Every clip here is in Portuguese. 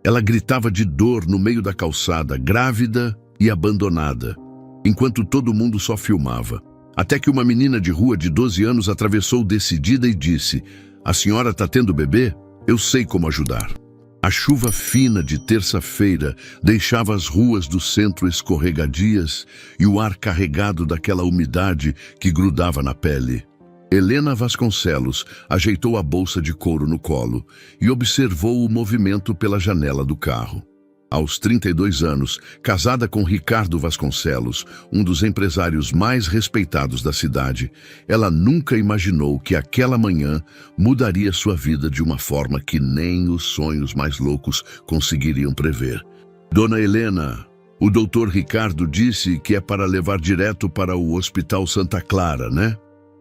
Ela gritava de dor no meio da calçada, grávida e abandonada, enquanto todo mundo só filmava. Até que uma menina de rua de 12 anos atravessou decidida e disse: "A senhora está tendo bebê? Eu sei como ajudar." A chuva fina de terça-feira deixava as ruas do centro escorregadias e o ar carregado daquela umidade que grudava na pele. Helena Vasconcelos ajeitou a bolsa de couro no colo e observou o movimento pela janela do carro. Aos 32 anos, casada com Ricardo Vasconcelos, um dos empresários mais respeitados da cidade, ela nunca imaginou que aquela manhã mudaria sua vida de uma forma que nem os sonhos mais loucos conseguiriam prever. "Dona Helena, o doutor Ricardo disse que é para levar direto para o Hospital Santa Clara, né?"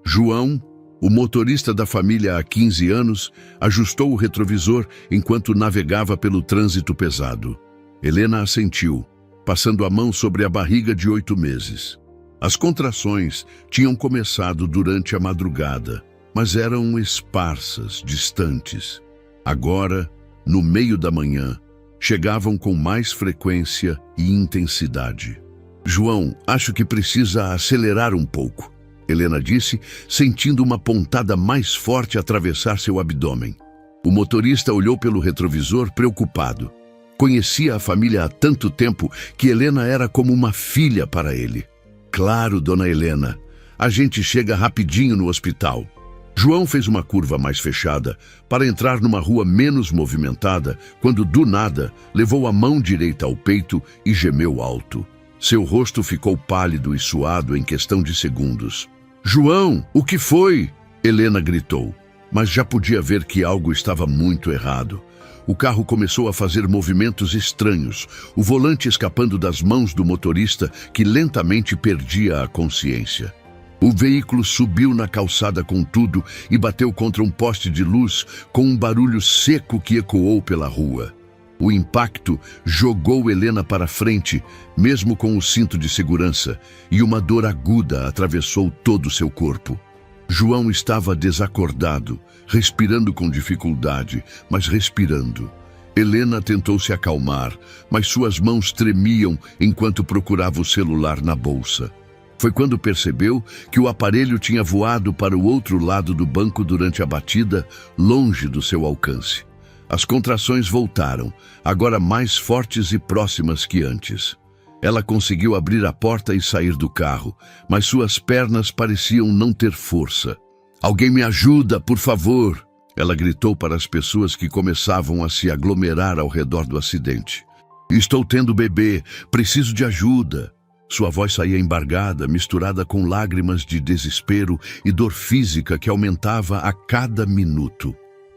João, o motorista da família há 15 anos, ajustou o retrovisor enquanto navegava pelo trânsito pesado. Helena assentiu, passando a mão sobre a barriga de 8 meses. As contrações tinham começado durante a madrugada, mas eram esparsas, distantes. Agora, no meio da manhã, chegavam com mais frequência e intensidade. "João, acho que precisa acelerar um pouco", Helena disse, sentindo uma pontada mais forte atravessar seu abdômen. O motorista olhou pelo retrovisor preocupado. Conhecia a família há tanto tempo que Helena era como uma filha para ele. "Claro, dona Helena. A gente chega rapidinho no hospital." João fez uma curva mais fechada para entrar numa rua menos movimentada, quando, do nada, levou a mão direita ao peito e gemeu alto. Seu rosto ficou pálido e suado em questão de segundos. "João, o que foi?" Helena gritou, mas já podia ver que algo estava muito errado. O carro começou a fazer movimentos estranhos, o volante escapando das mãos do motorista, que lentamente perdia a consciência. O veículo subiu na calçada com tudo e bateu contra um poste de luz com um barulho seco que ecoou pela rua. O impacto jogou Helena para frente, mesmo com o cinto de segurança, e uma dor aguda atravessou todo o seu corpo. João estava desacordado, respirando com dificuldade, mas respirando. Helena tentou se acalmar, mas suas mãos tremiam enquanto procurava o celular na bolsa. Foi quando percebeu que o aparelho tinha voado para o outro lado do banco durante a batida, longe do seu alcance. As contrações voltaram, agora mais fortes e próximas que antes. Ela conseguiu abrir a porta e sair do carro, mas suas pernas pareciam não ter força. "Alguém me ajuda, por favor!" Ela gritou para as pessoas que começavam a se aglomerar ao redor do acidente. "Estou tendo bebê, preciso de ajuda." Sua voz saía embargada, misturada com lágrimas de desespero e dor física que aumentava a cada minuto.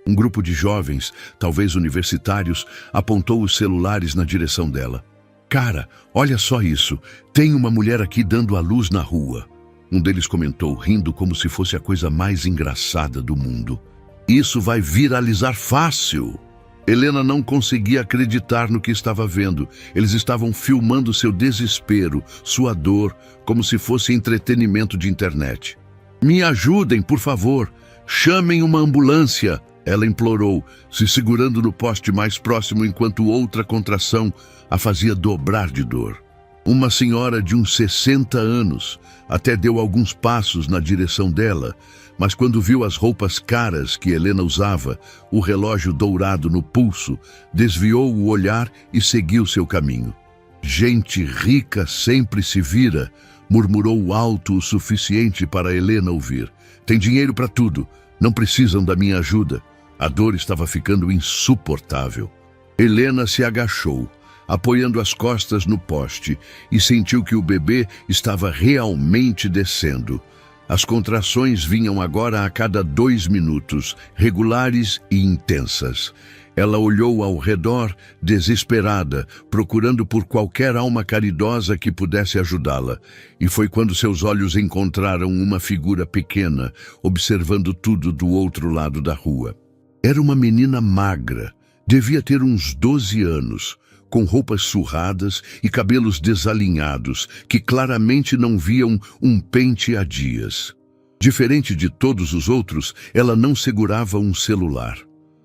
Um grupo de jovens, talvez universitários, apontou os celulares na direção dela. "Cara, olha só isso. Tem uma mulher aqui dando à luz na rua." Um deles comentou, rindo como se fosse a coisa mais engraçada do mundo. "Isso vai viralizar fácil." Helena não conseguia acreditar no que estava vendo. Eles estavam filmando seu desespero, sua dor, como se fosse entretenimento de internet. "Me ajudem, por favor. Chamem uma ambulância." Ela implorou, se segurando no poste mais próximo enquanto outra contração a fazia dobrar de dor. Uma senhora de uns 60 anos até deu alguns passos na direção dela, mas quando viu as roupas caras que Helena usava, o relógio dourado no pulso, desviou o olhar e seguiu seu caminho. "Gente rica sempre se vira", murmurou alto o suficiente para Helena ouvir. "Tem dinheiro para tudo, não precisam da minha ajuda." A dor estava ficando insuportável. Helena se agachou, apoiando as costas no poste, e sentiu que o bebê estava realmente descendo. As contrações vinham agora a cada 2 minutos, regulares e intensas. Ela olhou ao redor, desesperada, procurando por qualquer alma caridosa que pudesse ajudá-la. E foi quando seus olhos encontraram uma figura pequena, observando tudo do outro lado da rua. Era uma menina magra, devia ter uns 12 anos, com roupas surradas e cabelos desalinhados, que claramente não viam um pente há dias. Diferente de todos os outros, ela não segurava um celular.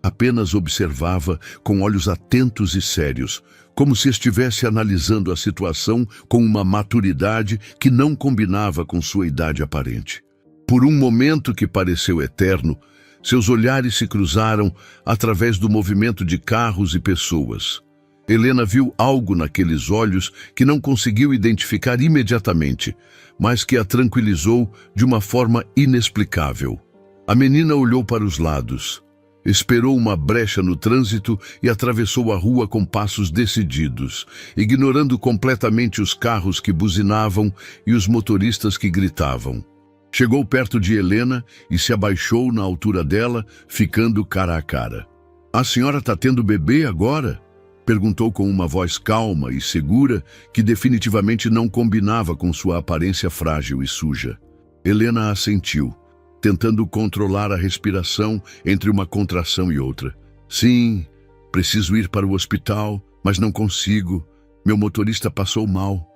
apenas observava com olhos atentos e sérios, como se estivesse analisando a situação com uma maturidade que não combinava com sua idade aparente. Por um momento que pareceu eterno, seus olhares se cruzaram através do movimento de carros e pessoas. Helena viu algo naqueles olhos que não conseguiu identificar imediatamente, mas que a tranquilizou de uma forma inexplicável. A menina olhou para os lados, esperou uma brecha no trânsito e atravessou a rua com passos decididos, ignorando completamente os carros que buzinavam e os motoristas que gritavam. Chegou perto de Helena e se abaixou na altura dela, ficando cara a cara. "A senhora está tendo bebê agora?" perguntou com uma voz calma e segura que definitivamente não combinava com sua aparência frágil e suja. Helena assentiu, tentando controlar a respiração entre uma contração e outra. "Sim, preciso ir para o hospital, mas não consigo. Meu motorista passou mal.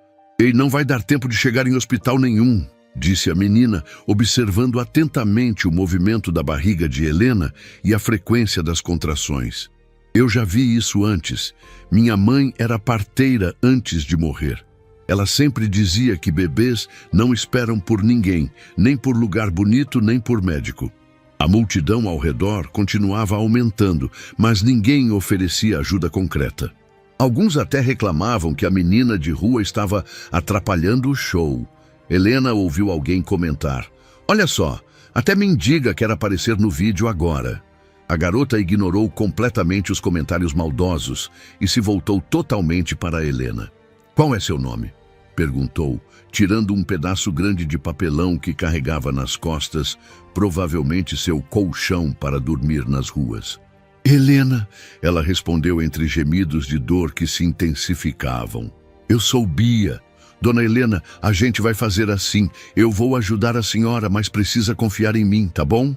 E não vai dar tempo de chegar em hospital nenhum", disse a menina, observando atentamente o movimento da barriga de Helena e a frequência das contrações. "Eu já vi isso antes. Minha mãe era parteira antes de morrer. Ela sempre dizia que bebês não esperam por ninguém, nem por lugar bonito, nem por médico." A multidão ao redor continuava aumentando, mas ninguém oferecia ajuda concreta. Alguns até reclamavam que a menina de rua estava atrapalhando o show. Helena ouviu alguém comentar: "Olha só, até mendiga quer aparecer no vídeo agora." A garota ignorou completamente os comentários maldosos e se voltou totalmente para Helena. "Qual é seu nome?" perguntou, tirando um pedaço grande de papelão que carregava nas costas, provavelmente seu colchão para dormir nas ruas. "Helena", ela respondeu entre gemidos de dor que se intensificavam. "Eu sou Bia. Dona Helena, a gente vai fazer assim. Eu vou ajudar a senhora, mas precisa confiar em mim, tá bom?"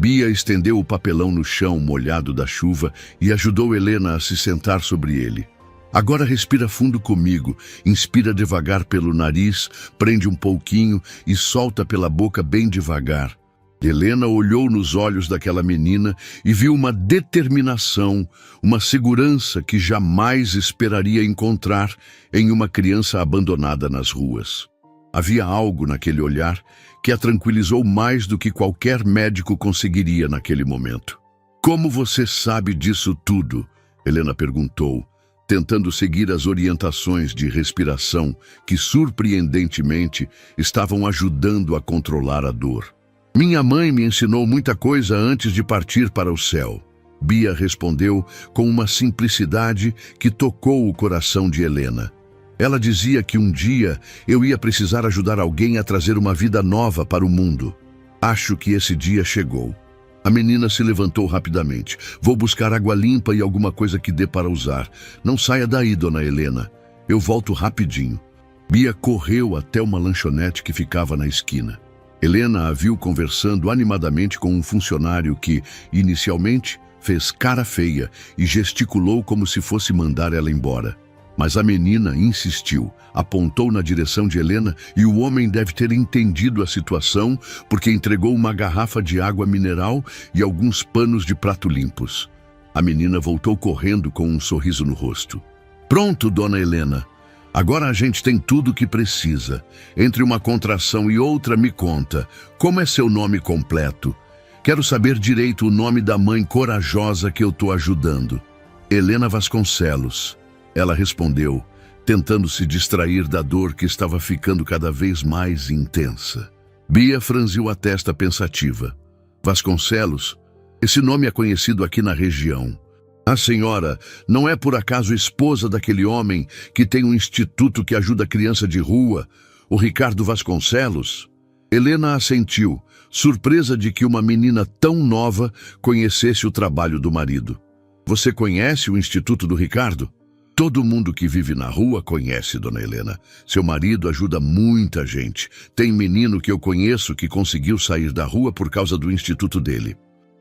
Bia estendeu o papelão no chão molhado da chuva e ajudou Helena a se sentar sobre ele. "Agora respira fundo comigo. Inspira devagar pelo nariz, prende um pouquinho e solta pela boca bem devagar." Helena olhou nos olhos daquela menina e viu uma determinação, uma segurança que jamais esperaria encontrar em uma criança abandonada nas ruas. Havia algo naquele olhar que a tranquilizou mais do que qualquer médico conseguiria naquele momento. "Como você sabe disso tudo?" Helena perguntou, tentando seguir as orientações de respiração que, surpreendentemente, estavam ajudando a controlar a dor. "Minha mãe me ensinou muita coisa antes de partir para o céu", Bia respondeu com uma simplicidade que tocou o coração de Helena. "Ela dizia que um dia eu ia precisar ajudar alguém a trazer uma vida nova para o mundo. Acho que esse dia chegou." A menina se levantou rapidamente. "Vou buscar água limpa e alguma coisa que dê para usar. Não saia daí, dona Helena. Eu volto rapidinho." Bia correu até uma lanchonete que ficava na esquina. Helena a viu conversando animadamente com um funcionário que, inicialmente, fez cara feia e gesticulou como se fosse mandar ela embora. Mas a menina insistiu, apontou na direção de Helena e o homem deve ter entendido a situação porque entregou uma garrafa de água mineral e alguns panos de prato limpos. A menina voltou correndo com um sorriso no rosto. "Pronto, dona Helena. Agora a gente tem tudo o que precisa. Entre uma contração e outra, me conta, como é seu nome completo? Quero saber direito o nome da mãe corajosa que eu tô ajudando." "Helena Vasconcelos", ela respondeu, tentando se distrair da dor que estava ficando cada vez mais intensa. Bia franziu a testa pensativa. "Vasconcelos? Esse nome é conhecido aqui na região. A senhora não é por acaso esposa daquele homem que tem um instituto que ajuda criança de rua, o Ricardo Vasconcelos?" Helena assentiu, surpresa de que uma menina tão nova conhecesse o trabalho do marido. "Você conhece o Instituto do Ricardo?" "Todo mundo que vive na rua conhece, dona Helena. Seu marido ajuda muita gente. Tem menino que eu conheço que conseguiu sair da rua por causa do instituto dele."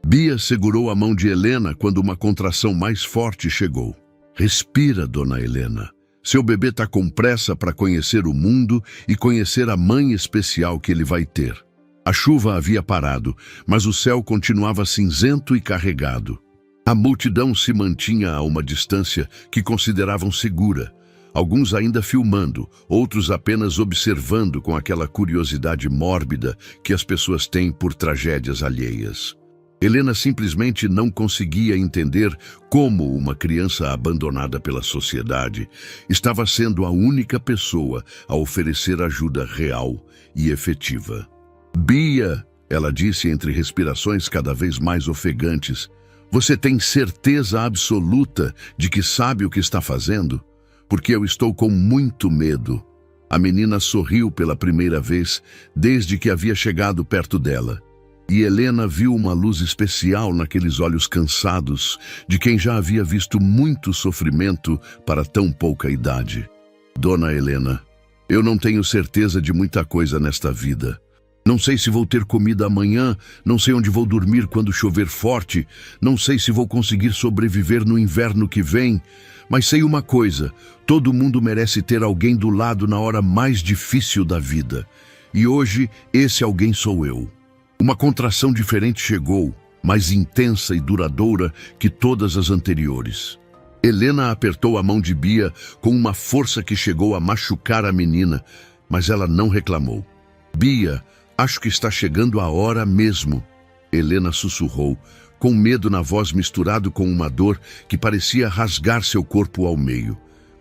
Bia segurou a mão de Helena quando uma contração mais forte chegou. "Respira, dona Helena. Seu bebê está com pressa para conhecer o mundo e conhecer a mãe especial que ele vai ter." A chuva havia parado, mas o céu continuava cinzento e carregado. A multidão se mantinha a uma distância que consideravam segura, alguns ainda filmando, outros apenas observando com aquela curiosidade mórbida que as pessoas têm por tragédias alheias. Helena simplesmente não conseguia entender como uma criança abandonada pela sociedade estava sendo a única pessoa a oferecer ajuda real e efetiva. "Bia", ela disse entre respirações cada vez mais ofegantes, "você tem certeza absoluta de que sabe o que está fazendo? Porque eu estou com muito medo." A menina sorriu pela primeira vez desde que havia chegado perto dela. E Helena viu uma luz especial naqueles olhos cansados de quem já havia visto muito sofrimento para tão pouca idade. "Dona Helena, eu não tenho certeza de muita coisa nesta vida. Não sei se vou ter comida amanhã, não sei onde vou dormir quando chover forte, não sei se vou conseguir sobreviver no inverno que vem, mas sei uma coisa, todo mundo merece ter alguém do lado na hora mais difícil da vida. E hoje, esse alguém sou eu." Uma contração diferente chegou, mais intensa e duradoura que todas as anteriores. Helena apertou a mão de Bia com uma força que chegou a machucar a menina, mas ela não reclamou. "Bia, acho que está chegando a hora mesmo." Helena sussurrou, com medo na voz misturado com uma dor que parecia rasgar seu corpo ao meio.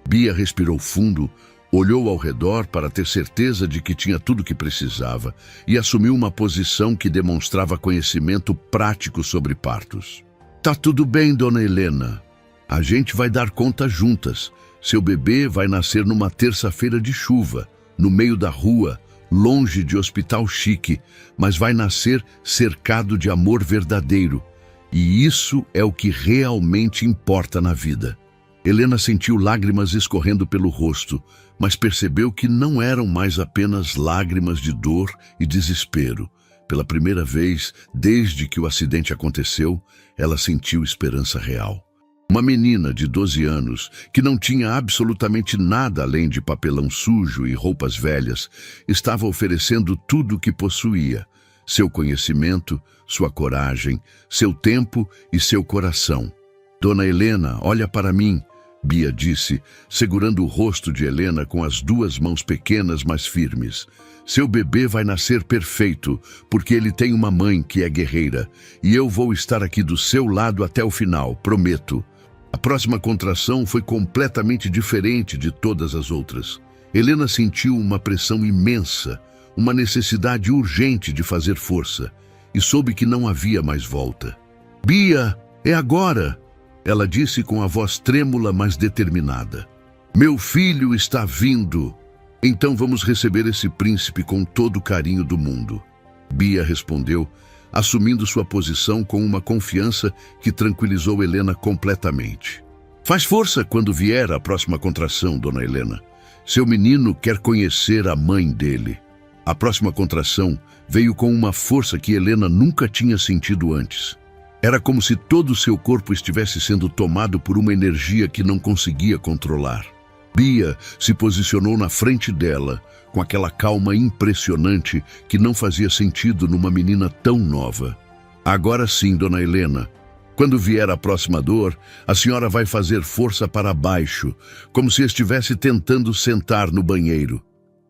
Bia respirou fundo, olhou ao redor para ter certeza de que tinha tudo o que precisava e assumiu uma posição que demonstrava conhecimento prático sobre partos. "Tá tudo bem, dona Helena. A gente vai dar conta juntas. Seu bebê vai nascer numa terça-feira de chuva, no meio da rua, longe de hospital chique, mas vai nascer cercado de amor verdadeiro. E isso é o que realmente importa na vida." Helena sentiu lágrimas escorrendo pelo rosto, mas percebeu que não eram mais apenas lágrimas de dor e desespero. Pela primeira vez, desde que o acidente aconteceu, ela sentiu esperança real. Uma menina de 12 anos, que não tinha absolutamente nada além de papelão sujo e roupas velhas, estava oferecendo tudo o que possuía: seu conhecimento, sua coragem, seu tempo e seu coração. "Dona Helena, olha para mim", Bia disse, segurando o rosto de Helena com as duas mãos pequenas, mas firmes. "Seu bebê vai nascer perfeito, porque ele tem uma mãe que é guerreira, e eu vou estar aqui do seu lado até o final, prometo." A próxima contração foi completamente diferente de todas as outras. Helena sentiu uma pressão imensa, uma necessidade urgente de fazer força, e soube que não havia mais volta. "Bia, é agora!" ela disse com a voz trêmula, mas determinada. "Meu filho está vindo. Então vamos receber esse príncipe com todo o carinho do mundo." Bia respondeu, assumindo sua posição com uma confiança que tranquilizou Helena completamente. "Faz força quando vier a próxima contração, dona Helena. Seu menino quer conhecer a mãe dele." A próxima contração veio com uma força que Helena nunca tinha sentido antes. Era como se todo o seu corpo estivesse sendo tomado por uma energia que não conseguia controlar. Bia se posicionou na frente dela, com aquela calma impressionante que não fazia sentido numa menina tão nova. "Agora sim, dona Helena. Quando vier a próxima dor, a senhora vai fazer força para baixo, como se estivesse tentando sentar no banheiro."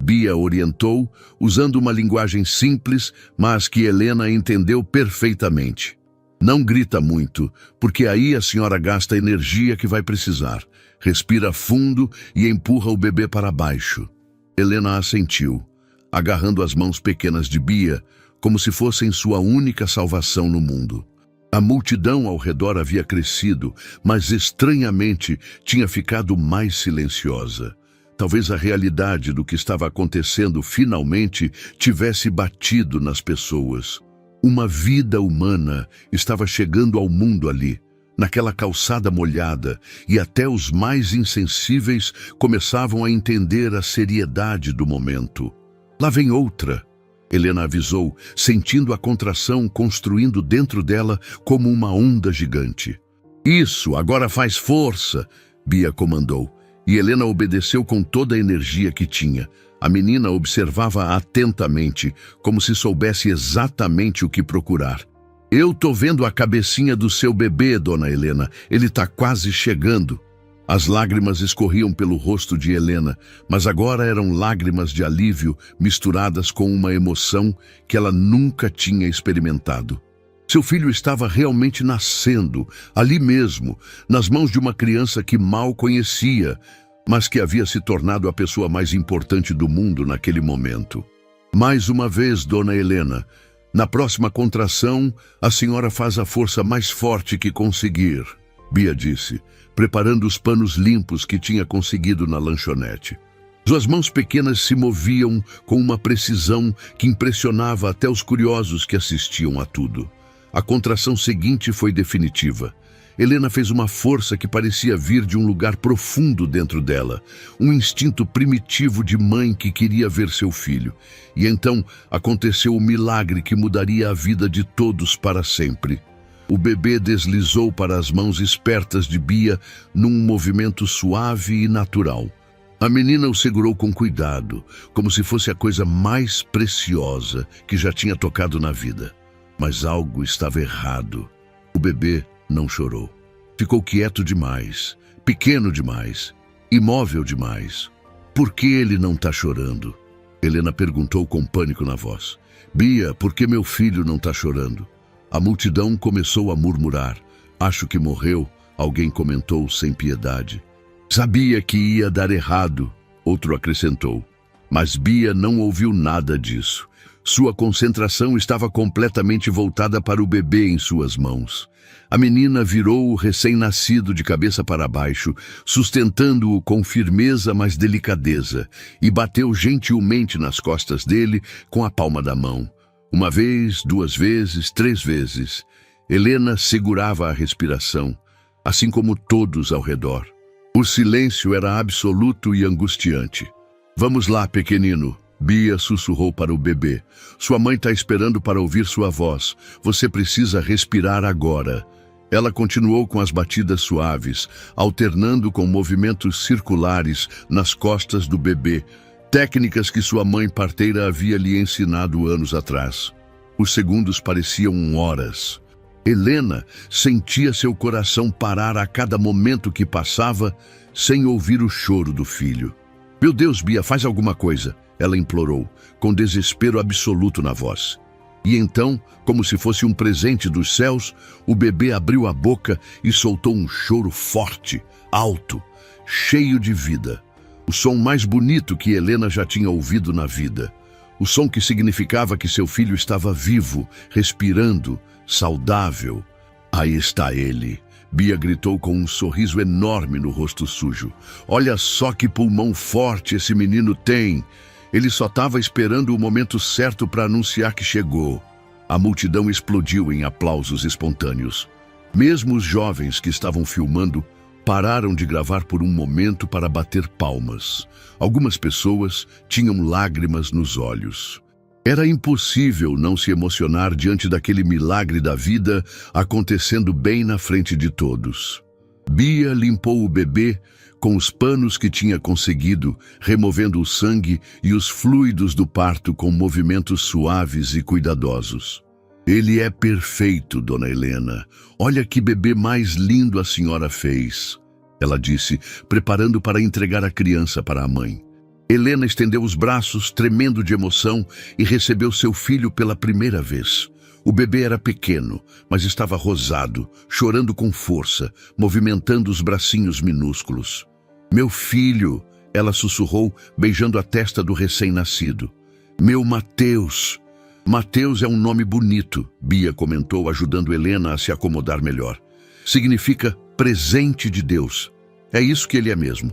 Bia orientou, usando uma linguagem simples, mas que Helena entendeu perfeitamente. "Não grita muito, porque aí a senhora gasta a energia que vai precisar. Respira fundo e empurra o bebê para baixo." Helena assentiu, agarrando as mãos pequenas de Bia, como se fossem sua única salvação no mundo. A multidão ao redor havia crescido, mas estranhamente tinha ficado mais silenciosa. Talvez a realidade do que estava acontecendo finalmente tivesse batido nas pessoas. Uma vida humana estava chegando ao mundo ali, naquela calçada molhada, e até os mais insensíveis começavam a entender a seriedade do momento. "Lá vem outra", Helena avisou, sentindo a contração construindo dentro dela como uma onda gigante. "Isso, agora faz força", Bia comandou, e Helena obedeceu com toda a energia que tinha. A menina observava atentamente, como se soubesse exatamente o que procurar. Eu tô vendo a cabecinha do seu bebê, dona Helena. Ele tá quase chegando. As lágrimas escorriam pelo rosto de Helena, mas agora eram lágrimas de alívio misturadas com uma emoção que ela nunca tinha experimentado. Seu filho estava realmente nascendo, ali mesmo, nas mãos de uma criança que mal conhecia, mas que havia se tornado a pessoa mais importante do mundo naquele momento. Mais uma vez, dona Helena, na próxima contração, a senhora faz a força mais forte que conseguir, Bia disse, preparando os panos limpos que tinha conseguido na lanchonete. Suas mãos pequenas se moviam com uma precisão que impressionava até os curiosos que assistiam a tudo. A contração seguinte foi definitiva. Helena fez uma força que parecia vir de um lugar profundo dentro dela, um instinto primitivo de mãe que queria ver seu filho. E então aconteceu o milagre que mudaria a vida de todos para sempre. O bebê deslizou para as mãos espertas de Bia num movimento suave e natural. A menina o segurou com cuidado, como se fosse a coisa mais preciosa que já tinha tocado na vida. Mas algo estava errado. O bebê não chorou. Ficou quieto demais, pequeno demais, imóvel demais. Por que ele não está chorando? Helena perguntou com pânico na voz. Bia, por que meu filho não está chorando? A multidão começou a murmurar. Acho que morreu, alguém comentou sem piedade. Sabia que ia dar errado, outro acrescentou. Mas Bia não ouviu nada disso. Sua concentração estava completamente voltada para o bebê em suas mãos. A menina virou o recém-nascido de cabeça para baixo, sustentando-o com firmeza mas delicadeza, e bateu gentilmente nas costas dele com a palma da mão. Uma vez, duas vezes, três vezes. Helena segurava a respiração, assim como todos ao redor. O silêncio era absoluto e angustiante. Vamos lá, pequenino. Bia sussurrou para o bebê. Sua mãe está esperando para ouvir sua voz. Você precisa respirar agora. Ela continuou com as batidas suaves, alternando com movimentos circulares nas costas do bebê, técnicas que sua mãe parteira havia lhe ensinado anos atrás. Os segundos pareciam horas. Helena sentia seu coração parar a cada momento que passava, sem ouvir o choro do filho. Meu Deus, Bia, faz alguma coisa, ela implorou, com desespero absoluto na voz. E então, como se fosse um presente dos céus, o bebê abriu a boca e soltou um choro forte, alto, cheio de vida. O som mais bonito que Helena já tinha ouvido na vida. O som que significava que seu filho estava vivo, respirando, saudável. Aí está ele. Bia gritou com um sorriso enorme no rosto sujo. Olha só que pulmão forte esse menino tem. Ele só estava esperando o momento certo para anunciar que chegou. A multidão explodiu em aplausos espontâneos. Mesmo os jovens que estavam filmando pararam de gravar por um momento para bater palmas. Algumas pessoas tinham lágrimas nos olhos. Era impossível não se emocionar diante daquele milagre da vida acontecendo bem na frente de todos. Bia limpou o bebê com os panos que tinha conseguido, removendo o sangue e os fluidos do parto com movimentos suaves e cuidadosos. Ele é perfeito, dona Helena. Olha que bebê mais lindo a senhora fez, ela disse, preparando para entregar a criança para a mãe. Helena estendeu os braços, tremendo de emoção, e recebeu seu filho pela primeira vez. O bebê era pequeno, mas estava rosado, chorando com força, movimentando os bracinhos minúsculos. Meu filho, ela sussurrou, beijando a testa do recém-nascido. Meu Mateus. Mateus é um nome bonito, Bia comentou, ajudando Helena a se acomodar melhor. Significa presente de Deus. É isso que ele é mesmo.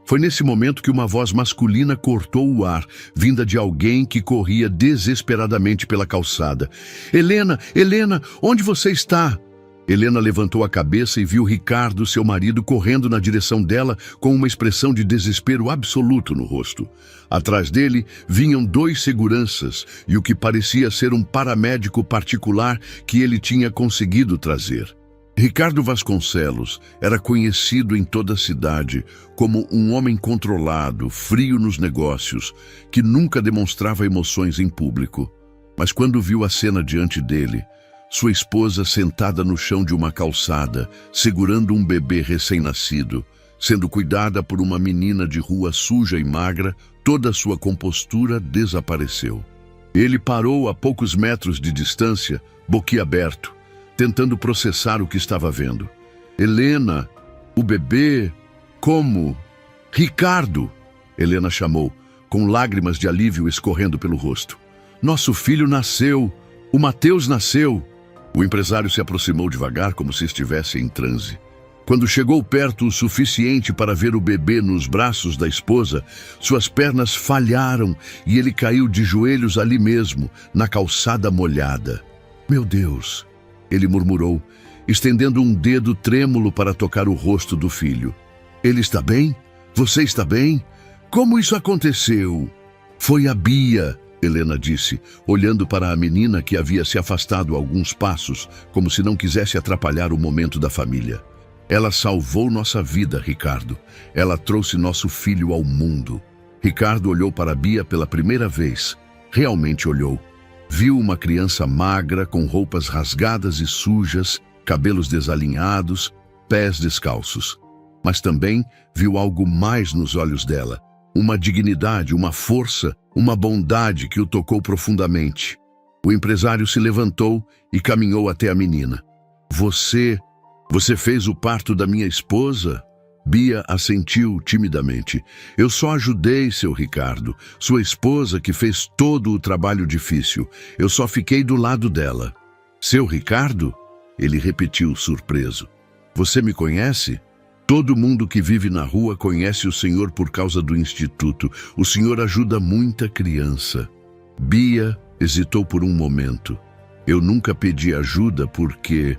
Foi nesse momento que uma voz masculina cortou o ar, vinda de alguém que corria desesperadamente pela calçada. Helena, Helena, onde você está? Helena levantou a cabeça e viu Ricardo, seu marido, correndo na direção dela com uma expressão de desespero absoluto no rosto. Atrás dele vinham 2 seguranças e o que parecia ser um paramédico particular que ele tinha conseguido trazer. Ricardo Vasconcelos era conhecido em toda a cidade como um homem controlado, frio nos negócios, que nunca demonstrava emoções em público. Mas quando viu a cena diante dele, sua esposa sentada no chão de uma calçada, segurando um bebê recém-nascido, sendo cuidada por uma menina de rua suja e magra. Toda sua compostura desapareceu. Ele parou a poucos metros de distância, boquiaberto, tentando processar o que estava vendo. Helena, o bebê, como? Ricardo! Helena chamou, com lágrimas de alívio escorrendo pelo rosto. Nosso filho nasceu! O Mateus nasceu! O empresário se aproximou devagar, como se estivesse em transe. Quando chegou perto o suficiente para ver o bebê nos braços da esposa, suas pernas falharam e ele caiu de joelhos ali mesmo, na calçada molhada. Meu Deus! Ele murmurou, estendendo um dedo trêmulo para tocar o rosto do filho. Ele está bem? Você está bem? Como isso aconteceu? Foi a Bia, Helena disse, olhando para a menina que havia se afastado alguns passos, como se não quisesse atrapalhar o momento da família. Ela salvou nossa vida, Ricardo. Ela trouxe nosso filho ao mundo. Ricardo olhou para Bia pela primeira vez. Realmente olhou. Viu uma criança magra, com roupas rasgadas e sujas, cabelos desalinhados, pés descalços. Mas também viu algo mais nos olhos dela. Uma dignidade, uma força, uma bondade que o tocou profundamente. O empresário se levantou e caminhou até a menina. Você fez o parto da minha esposa? Bia assentiu timidamente. Eu só ajudei, seu Ricardo. Sua esposa que fez todo o trabalho difícil. Eu só fiquei do lado dela. Seu Ricardo? Ele repetiu, surpreso. Você me conhece? Todo mundo que vive na rua conhece o senhor por causa do instituto. O senhor ajuda muita criança. Bia hesitou por um momento. Eu nunca pedi ajuda porque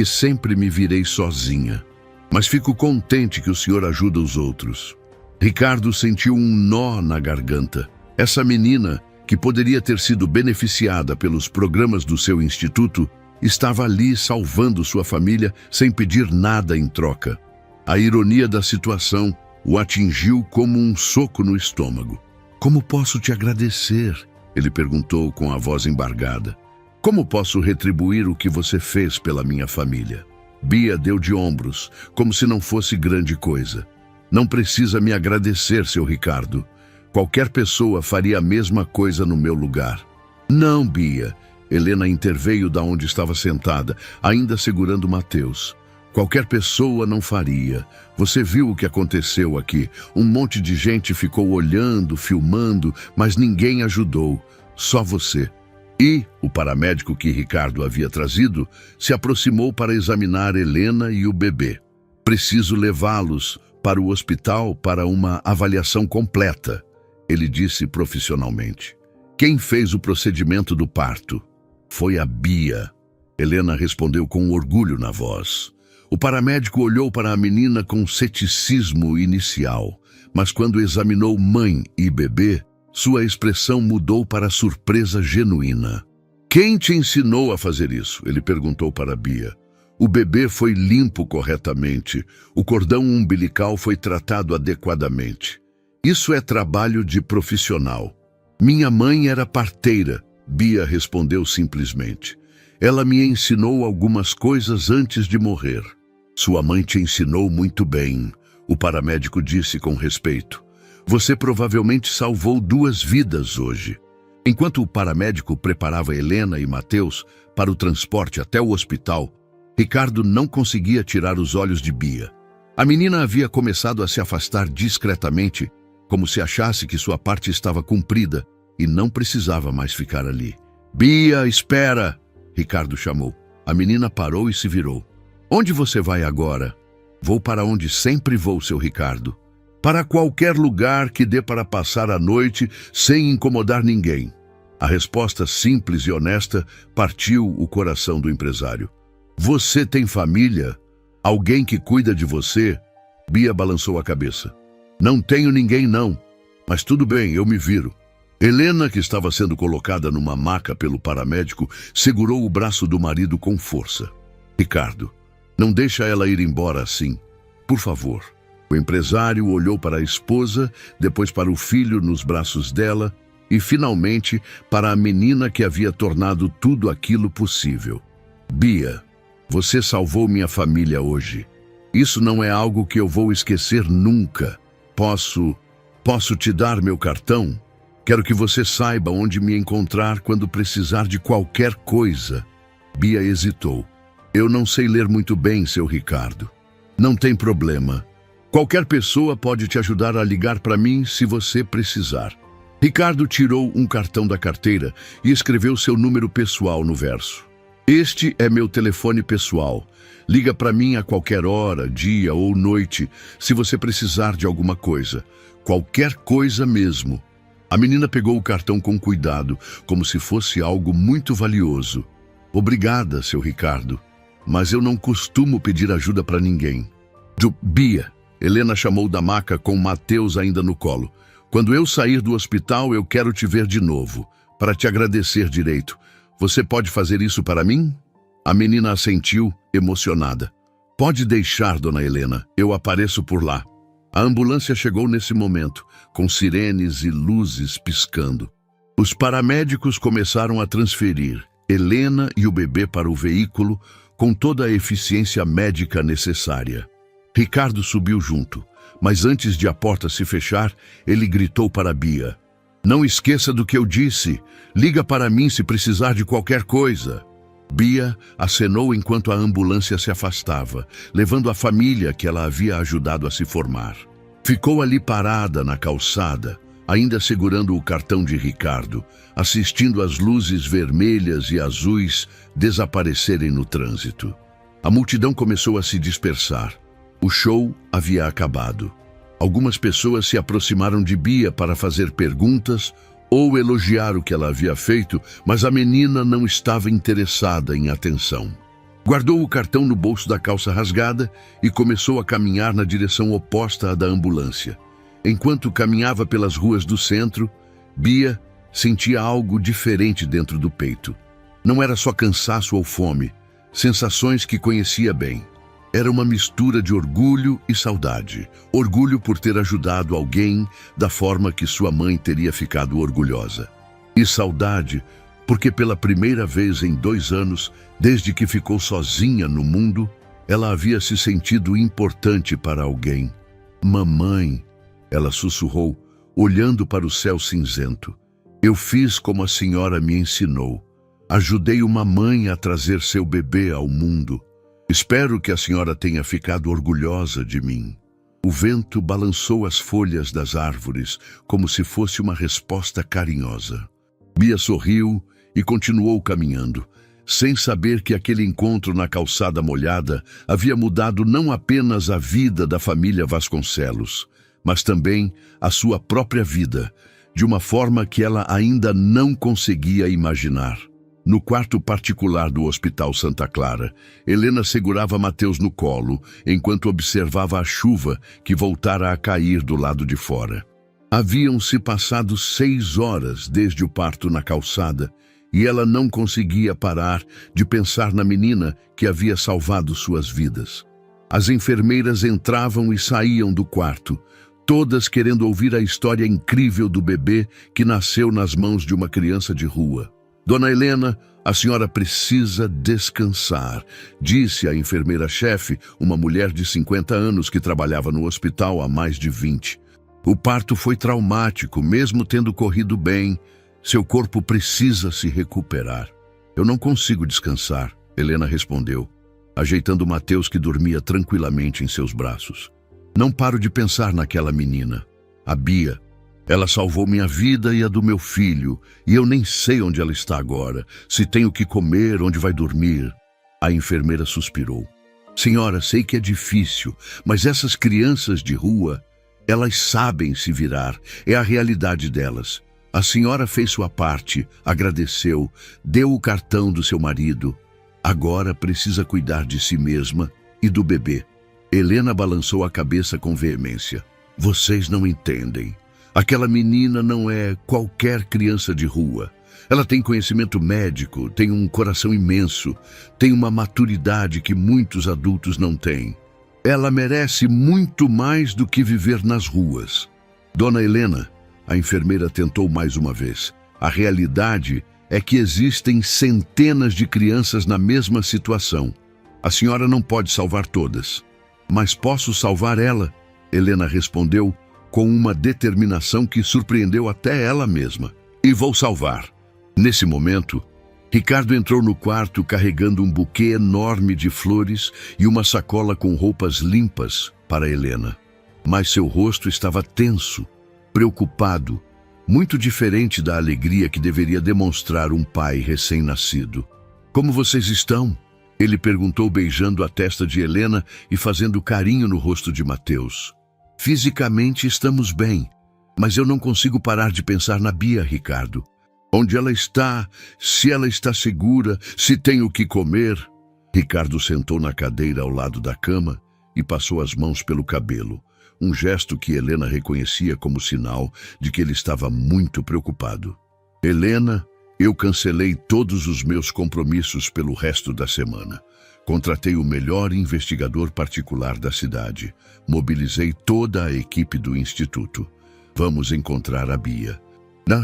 sempre me virei sozinha. Mas fico contente que o senhor ajuda os outros. Ricardo sentiu um nó na garganta. Essa menina, que poderia ter sido beneficiada pelos programas do seu instituto, estava ali salvando sua família sem pedir nada em troca. A ironia da situação o atingiu como um soco no estômago. Como posso te agradecer? Ele perguntou com a voz embargada. Como posso retribuir o que você fez pela minha família? Bia deu de ombros, como se não fosse grande coisa. Não precisa me agradecer, seu Ricardo. Qualquer pessoa faria a mesma coisa no meu lugar. Não, Bia. Helena interveio da onde estava sentada, ainda segurando Mateus. Qualquer pessoa não faria. Você viu o que aconteceu aqui. Um monte de gente ficou olhando, filmando, mas ninguém ajudou. Só você. E o paramédico que Ricardo havia trazido se aproximou para examinar Helena e o bebê. Preciso levá-los para o hospital para uma avaliação completa, ele disse profissionalmente. Quem fez o procedimento do parto? Foi a Bia. Helena respondeu com orgulho na voz. O paramédico olhou para a menina com ceticismo inicial, mas quando examinou mãe e bebê, sua expressão mudou para surpresa genuína. Quem te ensinou a fazer isso? Ele perguntou para Bia. O bebê foi limpo corretamente. O cordão umbilical foi tratado adequadamente. Isso é trabalho de profissional. Minha mãe era parteira, Bia respondeu simplesmente. Ela me ensinou algumas coisas antes de morrer. Sua mãe te ensinou muito bem, o paramédico disse com respeito. Você provavelmente salvou 2 vidas hoje. Enquanto o paramédico preparava Helena e Mateus para o transporte até o hospital, Ricardo não conseguia tirar os olhos de Bia. A menina havia começado a se afastar discretamente, como se achasse que sua parte estava cumprida e não precisava mais ficar ali. Bia, espera! Ricardo chamou. A menina parou e se virou. Onde você vai agora? Vou para onde sempre vou, seu Ricardo. Para qualquer lugar que dê para passar a noite sem incomodar ninguém. A resposta simples e honesta partiu o coração do empresário. Você tem família? Alguém que cuida de você? Bia balançou a cabeça. Não tenho ninguém não, mas tudo bem, eu me viro. Helena, que estava sendo colocada numa maca pelo paramédico, segurou o braço do marido com força. Ricardo, não deixa ela ir embora assim. Por favor. O empresário olhou para a esposa, depois para o filho nos braços dela e, finalmente, para a menina que havia tornado tudo aquilo possível. Bia, você salvou minha família hoje. Isso não é algo que eu vou esquecer nunca. Posso te dar meu cartão? Quero que você saiba onde me encontrar quando precisar de qualquer coisa. Bia hesitou. Eu não sei ler muito bem, seu Ricardo. Não tem problema. Qualquer pessoa pode te ajudar a ligar para mim se você precisar. Ricardo tirou um cartão da carteira e escreveu seu número pessoal no verso. Este é meu telefone pessoal. Liga para mim a qualquer hora, dia ou noite, se você precisar de alguma coisa. Qualquer coisa mesmo. A menina pegou o cartão com cuidado, como se fosse algo muito valioso. Obrigada, seu Ricardo, mas eu não costumo pedir ajuda para ninguém. Bia, Helena chamou da maca com Mateus ainda no colo. Quando eu sair do hospital, eu quero te ver de novo, para te agradecer direito. Você pode fazer isso para mim? A menina assentiu, emocionada. Pode deixar, dona Helena, eu apareço por lá. A ambulância chegou nesse momento, com sirenes e luzes piscando. Os paramédicos começaram a transferir Helena e o bebê para o veículo com toda a eficiência médica necessária. Ricardo subiu junto, mas antes de a porta se fechar, ele gritou para Bia. Não esqueça do que eu disse. Liga para mim se precisar de qualquer coisa. Bia acenou enquanto a ambulância se afastava, levando a família que ela havia ajudado a se formar. Ficou ali parada na calçada, ainda segurando o cartão de Ricardo, assistindo as luzes vermelhas e azuis desaparecerem no trânsito. A multidão começou a se dispersar. O show havia acabado. Algumas pessoas se aproximaram de Bia para fazer perguntas ou elogiar o que ela havia feito, mas a menina não estava interessada em atenção. Guardou o cartão no bolso da calça rasgada e começou a caminhar na direção oposta à da ambulância. Enquanto caminhava pelas ruas do centro, Bia sentia algo diferente dentro do peito. Não era só cansaço ou fome, sensações que conhecia bem. Era uma mistura de orgulho e saudade. Orgulho por ter ajudado alguém da forma que sua mãe teria ficado orgulhosa. E saudade porque pela primeira vez em 2 anos, desde que ficou sozinha no mundo, ela havia se sentido importante para alguém. Mamãe, ela sussurrou, olhando para o céu cinzento. Eu fiz como a senhora me ensinou. Ajudei uma mãe a trazer seu bebê ao mundo. Espero que a senhora tenha ficado orgulhosa de mim. O vento balançou as folhas das árvores como se fosse uma resposta carinhosa. Bia sorriu e continuou caminhando, sem saber que aquele encontro na calçada molhada havia mudado não apenas a vida da família Vasconcelos, mas também a sua própria vida, de uma forma que ela ainda não conseguia imaginar. No quarto particular do Hospital Santa Clara, Helena segurava Mateus no colo, enquanto observava a chuva que voltara a cair do lado de fora. Haviam-se passado 6 horas desde o parto na calçada, e ela não conseguia parar de pensar na menina que havia salvado suas vidas. As enfermeiras entravam e saíam do quarto, todas querendo ouvir a história incrível do bebê que nasceu nas mãos de uma criança de rua. Dona Helena, a senhora precisa descansar, disse a enfermeira-chefe, uma mulher de 50 anos que trabalhava no hospital há mais de 20. O parto foi traumático, mesmo tendo corrido bem. Seu corpo precisa se recuperar. Eu não consigo descansar, Helena respondeu, ajeitando Mateus que dormia tranquilamente em seus braços. Não paro de pensar naquela menina, a Bia. Ela salvou minha vida e a do meu filho, e eu nem sei onde ela está agora, se tem o que comer, onde vai dormir. A enfermeira suspirou. Senhora, sei que é difícil, mas essas crianças de rua, elas sabem se virar, é a realidade delas. A senhora fez sua parte, agradeceu, deu o cartão do seu marido. Agora precisa cuidar de si mesma e do bebê. Helena balançou a cabeça com veemência. Vocês não entendem. Aquela menina não é qualquer criança de rua. Ela tem conhecimento médico, tem um coração imenso, tem uma maturidade que muitos adultos não têm. Ela merece muito mais do que viver nas ruas. Dona Helena, A enfermeira tentou mais uma vez. A realidade é que existem centenas de crianças na mesma situação. A senhora não pode salvar todas. Mas posso salvar ela, Helena respondeu com uma determinação que surpreendeu até ela mesma. E vou salvar. Nesse momento, Ricardo entrou no quarto carregando um buquê enorme de flores e uma sacola com roupas limpas para Helena. Mas seu rosto estava tenso, preocupado, muito diferente da alegria que deveria demonstrar um pai recém-nascido. Como vocês estão? Ele perguntou beijando a testa de Helena e fazendo carinho no rosto de Mateus. Fisicamente estamos bem, mas eu não consigo parar de pensar na Bia, Ricardo. Onde ela está, se ela está segura, se tem o que comer. Ricardo sentou na cadeira ao lado da cama e passou as mãos pelo cabelo, um gesto que Helena reconhecia como sinal de que ele estava muito preocupado. Helena, eu cancelei todos os meus compromissos pelo resto da semana. Contratei o melhor investigador particular da cidade. Mobilizei toda a equipe do instituto. Vamos encontrar a Bia.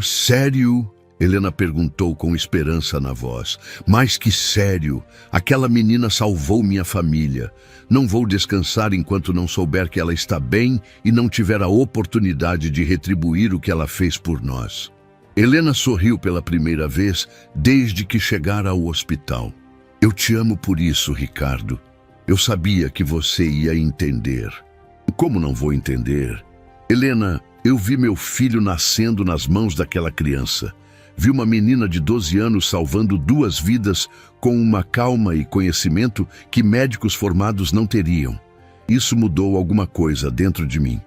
Sério? Helena perguntou com esperança na voz. Mais que sério, aquela menina salvou minha família. Não vou descansar enquanto não souber que ela está bem e não tiver a oportunidade de retribuir o que ela fez por nós. Helena sorriu pela primeira vez desde que chegara ao hospital. Eu te amo por isso, Ricardo. Eu sabia que você ia entender. Como não vou entender? Helena, eu vi meu filho nascendo nas mãos daquela criança. Vi uma menina de 12 anos salvando 2 vidas com uma calma e conhecimento que médicos formados não teriam. Isso mudou alguma coisa dentro de mim.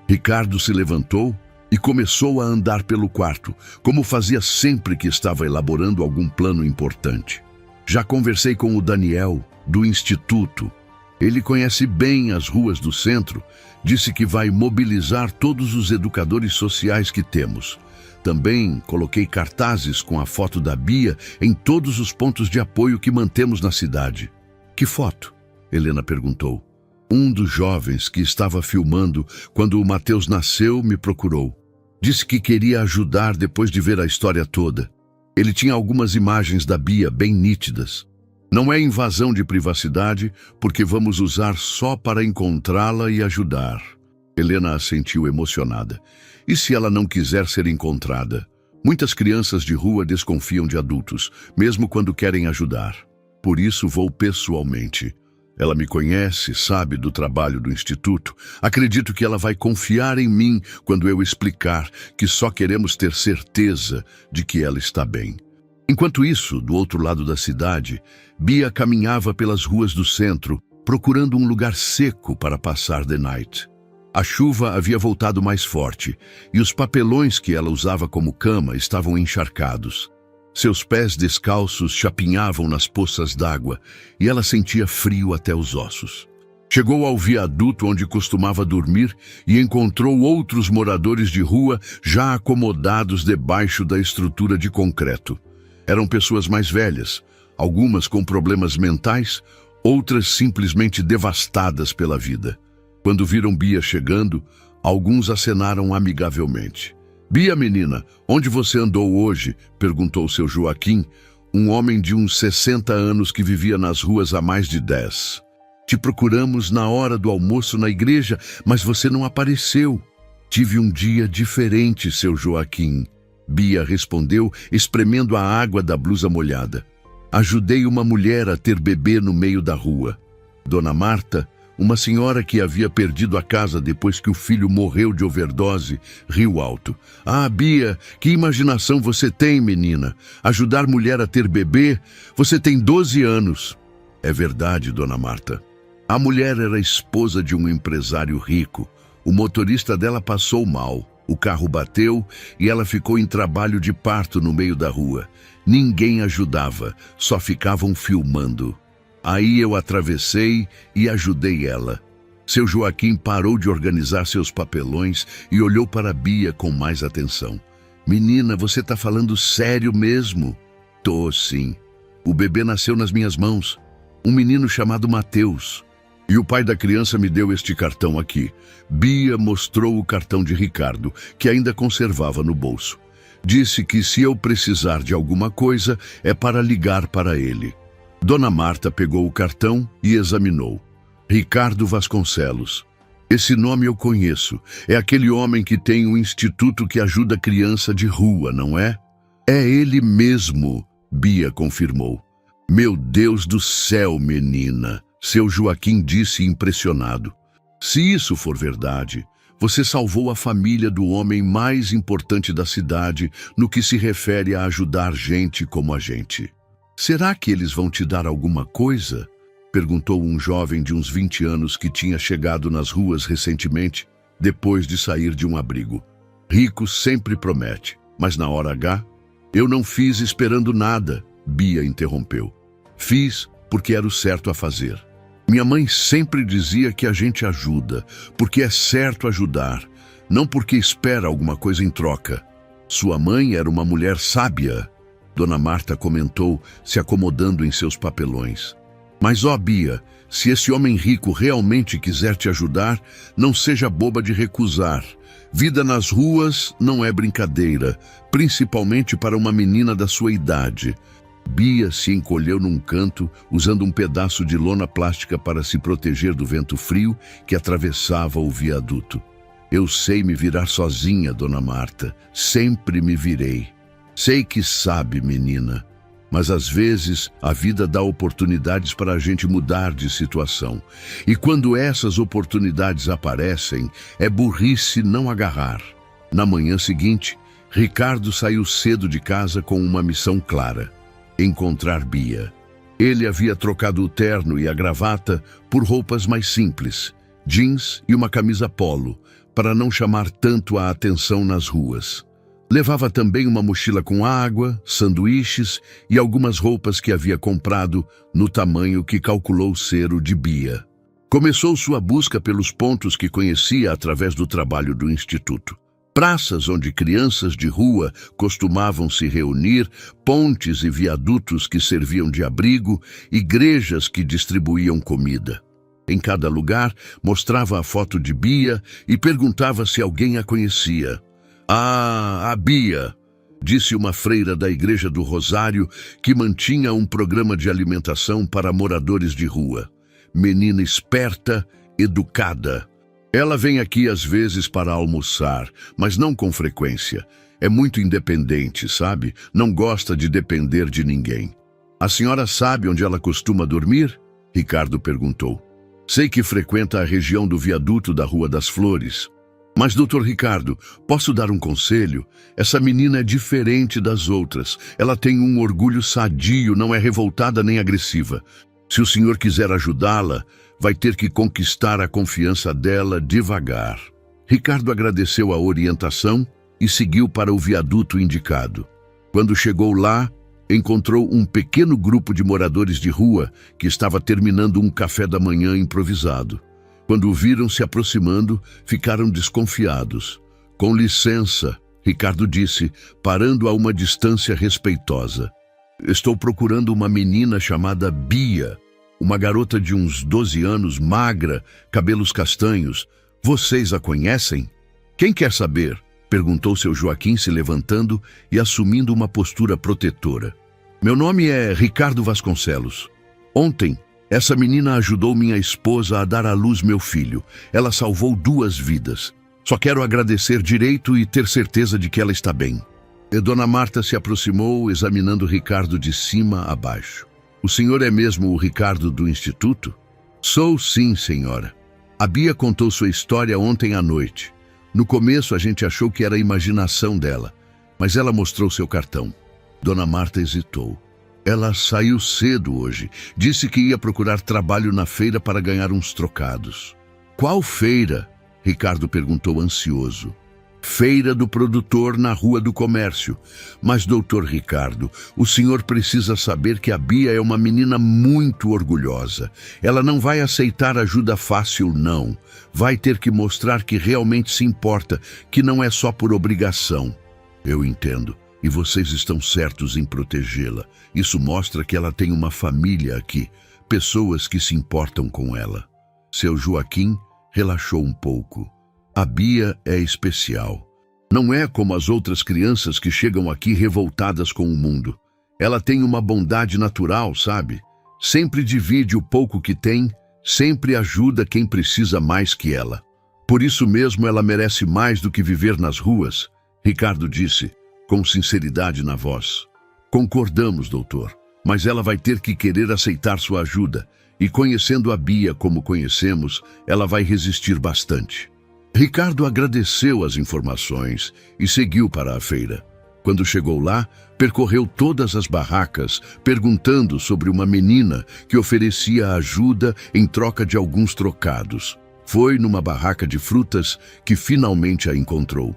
Ricardo se levantou e começou a andar pelo quarto, como fazia sempre que estava elaborando algum plano importante. Já conversei com o Daniel, do Instituto. Ele conhece bem as ruas do centro, disse que vai mobilizar todos os educadores sociais que temos. Também coloquei cartazes com a foto da Bia em todos os pontos de apoio que mantemos na cidade. Que foto? Helena perguntou. Um dos jovens que estava filmando quando o Mateus nasceu me procurou. Disse que queria ajudar depois de ver a história toda. Ele tinha algumas imagens da Bia bem nítidas. Não é invasão de privacidade, porque vamos usar só para encontrá-la e ajudar. Helena assentiu emocionada. E se ela não quiser ser encontrada? Muitas crianças de rua desconfiam de adultos, mesmo quando querem ajudar. Por isso vou pessoalmente. Ela me conhece, sabe do trabalho do Instituto. Acredito que ela vai confiar em mim quando eu explicar que só queremos ter certeza de que ela está bem. Enquanto isso, do outro lado da cidade, Bia caminhava pelas ruas do centro, procurando um lugar seco para passar the night. A chuva havia voltado mais forte e os papelões que ela usava como cama estavam encharcados. Seus pés descalços chapinhavam nas poças d'água e ela sentia frio até os ossos. Chegou ao viaduto onde costumava dormir e encontrou outros moradores de rua já acomodados debaixo da estrutura de concreto. Eram pessoas mais velhas, algumas com problemas mentais, outras simplesmente devastadas pela vida. Quando viram Bia chegando, alguns acenaram amigavelmente. Bia, menina, onde você andou hoje? Perguntou seu Joaquim, um homem de uns 60 anos que vivia nas ruas há mais de 10. Te procuramos na hora do almoço na igreja, mas você não apareceu. Tive um dia diferente, seu Joaquim. Bia respondeu, espremendo a água da blusa molhada. Ajudei uma mulher a ter bebê no meio da rua. Dona Marta, uma senhora que havia perdido a casa depois que o filho morreu de overdose, riu alto. Ah, Bia, que imaginação você tem, menina. Ajudar mulher a ter bebê? Você tem 12 anos. É verdade, Dona Marta. A mulher era esposa de um empresário rico. O motorista dela passou mal. O carro bateu e ela ficou em trabalho de parto no meio da rua. Ninguém ajudava, só ficavam filmando. Aí eu atravessei e ajudei ela. Seu Joaquim parou de organizar seus papelões e olhou para Bia com mais atenção. Menina, você tá falando sério mesmo? Tô, sim. O bebê nasceu nas minhas mãos. Um menino chamado Mateus. E o pai da criança me deu este cartão aqui. Bia mostrou o cartão de Ricardo, que ainda conservava no bolso. Disse que se eu precisar de alguma coisa, é para ligar para ele. Dona Marta pegou o cartão e examinou. Ricardo Vasconcelos. Esse nome eu conheço. É aquele homem que tem um instituto que ajuda criança de rua, não é? É ele mesmo, Bia confirmou. Meu Deus do céu, menina, seu Joaquim disse impressionado. Se isso for verdade, você salvou a família do homem mais importante da cidade no que se refere a ajudar gente como a gente. Será que eles vão te dar alguma coisa? Perguntou um jovem de uns 20 anos que tinha chegado nas ruas recentemente, depois de sair de um abrigo. Rico sempre promete, mas na hora H, eu não fiz esperando nada, Bia interrompeu. Fiz porque era o certo a fazer. Minha mãe sempre dizia que a gente ajuda, porque é certo ajudar, não porque espera alguma coisa em troca. Sua mãe era uma mulher sábia, Dona Marta comentou, se acomodando em seus papelões. Mas, ó Bia, se esse homem rico realmente quiser te ajudar, não seja boba de recusar. Vida nas ruas não é brincadeira, principalmente para uma menina da sua idade. Bia se encolheu num canto, usando um pedaço de lona plástica para se proteger do vento frio que atravessava o viaduto. Eu sei me virar sozinha, Dona Marta. Sempre me virei. Sei que sabe, menina. Mas às vezes a vida dá oportunidades para a gente mudar de situação. E quando essas oportunidades aparecem, é burrice não agarrar. Na manhã seguinte, Ricardo saiu cedo de casa com uma missão clara: encontrar Bia. Ele havia trocado o terno e a gravata por roupas mais simples, jeans e uma camisa polo, para não chamar tanto a atenção nas ruas. Levava também uma mochila com água, sanduíches e algumas roupas que havia comprado no tamanho que calculou ser o de Bia. Começou sua busca pelos pontos que conhecia através do trabalho do Instituto. Praças onde crianças de rua costumavam se reunir, pontes e viadutos que serviam de abrigo, igrejas que distribuíam comida. Em cada lugar, mostrava a foto de Bia e perguntava se alguém a conhecia. Ah, a Bia, disse uma freira da Igreja do Rosário que mantinha um programa de alimentação para moradores de rua. Menina esperta, educada. Ela vem aqui às vezes para almoçar, mas não com frequência. É muito independente, sabe? Não gosta de depender de ninguém. A senhora sabe onde ela costuma dormir? Ricardo perguntou. Sei que frequenta a região do viaduto da Rua das Flores. Mas, doutor Ricardo, posso dar um conselho? Essa menina é diferente das outras. Ela tem um orgulho sadio, não é revoltada nem agressiva. Se o senhor quiser ajudá-la, vai ter que conquistar a confiança dela devagar. Ricardo agradeceu a orientação e seguiu para o viaduto indicado. Quando chegou lá, encontrou um pequeno grupo de moradores de rua que estava terminando um café da manhã improvisado. Quando o viram se aproximando, ficaram desconfiados. Com licença, Ricardo disse, parando a uma distância respeitosa. Estou procurando uma menina chamada Bia, uma garota de uns 12 anos, magra, cabelos castanhos. Vocês a conhecem? Quem quer saber? Perguntou seu Joaquim se levantando e assumindo uma postura protetora. Meu nome é Ricardo Vasconcelos. Ontem, essa menina ajudou minha esposa a dar à luz meu filho. Ela salvou 2 vidas. Só quero agradecer direito e ter certeza de que ela está bem. E Dona Marta se aproximou, examinando Ricardo de cima a baixo. O senhor é mesmo o Ricardo do Instituto? Sou sim, senhora. A Bia contou sua história ontem à noite. No começo a gente achou que era a imaginação dela, mas ela mostrou seu cartão. Dona Marta hesitou. Ela saiu cedo hoje. Disse que ia procurar trabalho na feira para ganhar uns trocados. Qual feira? Ricardo perguntou ansioso. Feira do produtor na Rua do Comércio. Mas, doutor Ricardo, o senhor precisa saber que a Bia é uma menina muito orgulhosa. Ela não vai aceitar ajuda fácil, não. Vai ter que mostrar que realmente se importa, que não é só por obrigação. Eu entendo. E vocês estão certos em protegê-la. Isso mostra que ela tem uma família aqui, pessoas que se importam com ela. Seu Joaquim relaxou um pouco. A Bia é especial. Não é como as outras crianças que chegam aqui revoltadas com o mundo. Ela tem uma bondade natural, sabe? Sempre divide o pouco que tem, sempre ajuda quem precisa mais que ela. Por isso mesmo ela merece mais do que viver nas ruas, Ricardo disse, com sinceridade na voz. Concordamos, doutor, mas ela vai ter que querer aceitar sua ajuda, e conhecendo a Bia como conhecemos, ela vai resistir bastante. Ricardo agradeceu as informações e seguiu para a feira. Quando chegou lá, percorreu todas as barracas, perguntando sobre uma menina que oferecia ajuda em troca de alguns trocados. Foi numa barraca de frutas que finalmente a encontrou.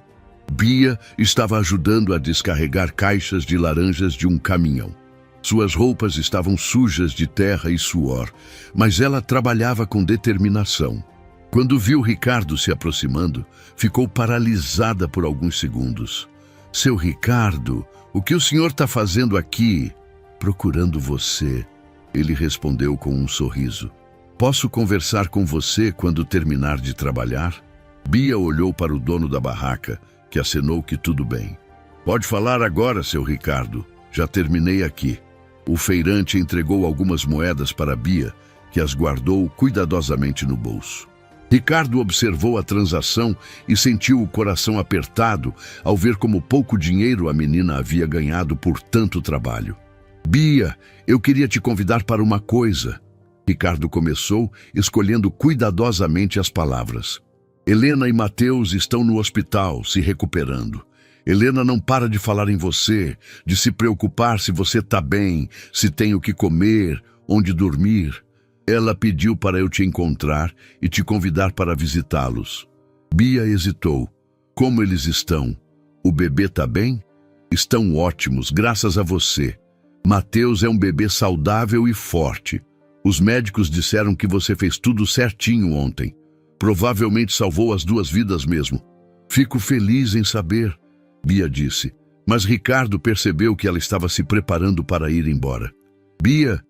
Bia estava ajudando a descarregar caixas de laranjas de um caminhão. Suas roupas estavam sujas de terra e suor, mas ela trabalhava com determinação. Quando viu Ricardo se aproximando, ficou paralisada por alguns segundos. Seu Ricardo, o que o senhor está fazendo aqui? Procurando você, ele respondeu com um sorriso. Posso conversar com você quando terminar de trabalhar? Bia olhou para o dono da barraca, que acenou que tudo bem. Pode falar agora, seu Ricardo. Já terminei aqui. O feirante entregou algumas moedas para Bia, que as guardou cuidadosamente no bolso. Ricardo observou a transação e sentiu o coração apertado ao ver como pouco dinheiro a menina havia ganhado por tanto trabalho. Bia, eu queria te convidar para uma coisa. Ricardo começou, escolhendo cuidadosamente as palavras. Helena e Mateus estão no hospital, se recuperando. Helena não para de falar em você, de se preocupar se você está bem, se tem o que comer, onde dormir. Ela pediu para eu te encontrar e te convidar para visitá-los. Bia hesitou. Como eles estão? O bebê está bem? Estão ótimos, graças a você. Mateus é um bebê saudável e forte. Os médicos disseram que você fez tudo certinho ontem. Provavelmente salvou as 2 vidas mesmo. Fico feliz em saber, Bia disse. Mas Ricardo percebeu que ela estava se preparando para ir embora. Bia,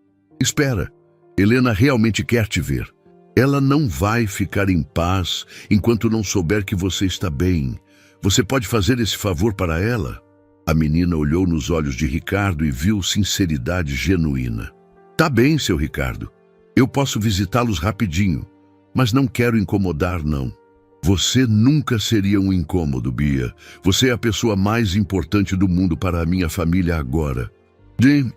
espera. Helena realmente quer te ver. Ela não vai ficar em paz enquanto não souber que você está bem. Você pode fazer esse favor para ela? A menina olhou nos olhos de Ricardo e viu sinceridade genuína. Tá bem, seu Ricardo. Eu posso visitá-los rapidinho, mas não quero incomodar, não. Você nunca seria um incômodo, Bia. Você é a pessoa mais importante do mundo para a minha família agora.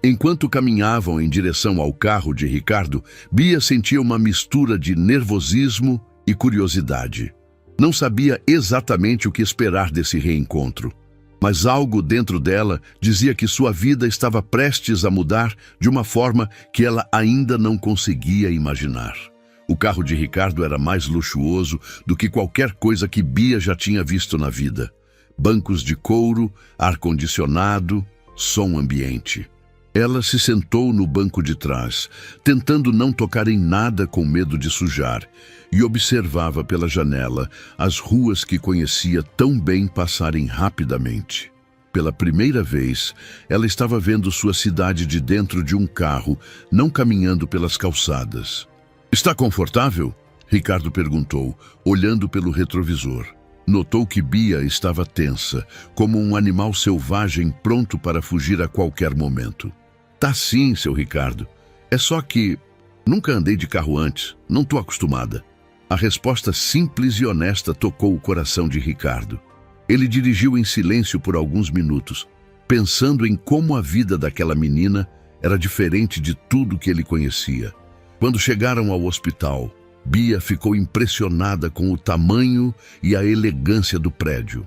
Enquanto caminhavam em direção ao carro de Ricardo, Bia sentia uma mistura de nervosismo e curiosidade. Não sabia exatamente o que esperar desse reencontro, mas algo dentro dela dizia que sua vida estava prestes a mudar de uma forma que ela ainda não conseguia imaginar. O carro de Ricardo era mais luxuoso do que qualquer coisa que Bia já tinha visto na vida. Bancos de couro, ar-condicionado, som ambiente. Ela se sentou no banco de trás, tentando não tocar em nada com medo de sujar, e observava pela janela as ruas que conhecia tão bem passarem rapidamente. Pela primeira vez, ela estava vendo sua cidade de dentro de um carro, não caminhando pelas calçadas. Está confortável? Ricardo perguntou, olhando pelo retrovisor. Notou que Bia estava tensa, como um animal selvagem pronto para fugir a qualquer momento. Tá sim, seu Ricardo. É só que nunca andei de carro antes, não estou acostumada. A resposta simples e honesta tocou o coração de Ricardo. Ele dirigiu em silêncio por alguns minutos, pensando em como a vida daquela menina era diferente de tudo que ele conhecia. Quando chegaram ao hospital, Bia ficou impressionada com o tamanho e a elegância do prédio.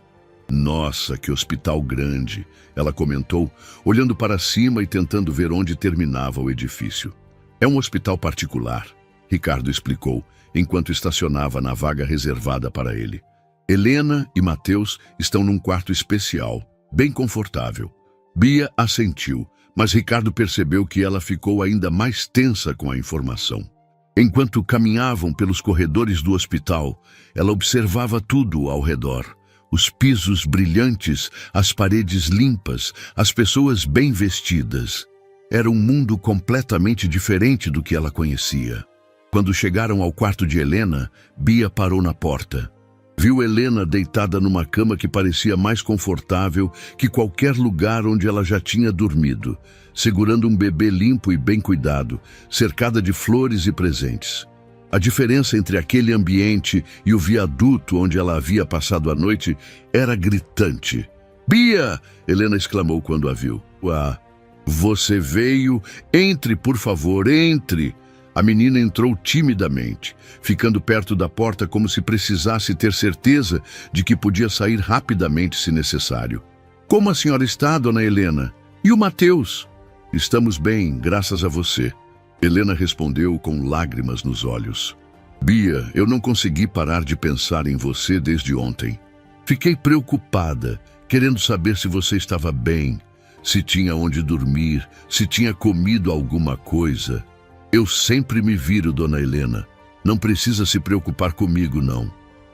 Nossa, que hospital grande, ela comentou, olhando para cima e tentando ver onde terminava o edifício. É um hospital particular, Ricardo explicou, enquanto estacionava na vaga reservada para ele. Helena e Mateus estão num quarto especial, bem confortável. Bia assentiu, mas Ricardo percebeu que ela ficou ainda mais tensa com a informação. Enquanto caminhavam pelos corredores do hospital, ela observava tudo ao redor. Os pisos brilhantes, as paredes limpas, as pessoas bem vestidas. Era um mundo completamente diferente do que ela conhecia. Quando chegaram ao quarto de Helena, Bia parou na porta. Viu Helena deitada numa cama que parecia mais confortável que qualquer lugar onde ela já tinha dormido, segurando um bebê limpo e bem cuidado, cercada de flores e presentes. A diferença entre aquele ambiente e o viaduto onde ela havia passado a noite era gritante. "Bia!" Helena exclamou quando a viu. "Ah, você veio? Entre, por favor, entre!" A menina entrou timidamente, ficando perto da porta como se precisasse ter certeza de que podia sair rapidamente se necessário. "Como a senhora está, dona Helena? E o Mateus?" "Estamos bem, graças a você." Helena respondeu com lágrimas nos olhos. "Bia, eu não consegui parar de pensar em você desde ontem. Fiquei preocupada, querendo saber se você estava bem, se tinha onde dormir, se tinha comido alguma coisa. Eu sempre me viro, dona Helena. Não precisa se preocupar comigo, não."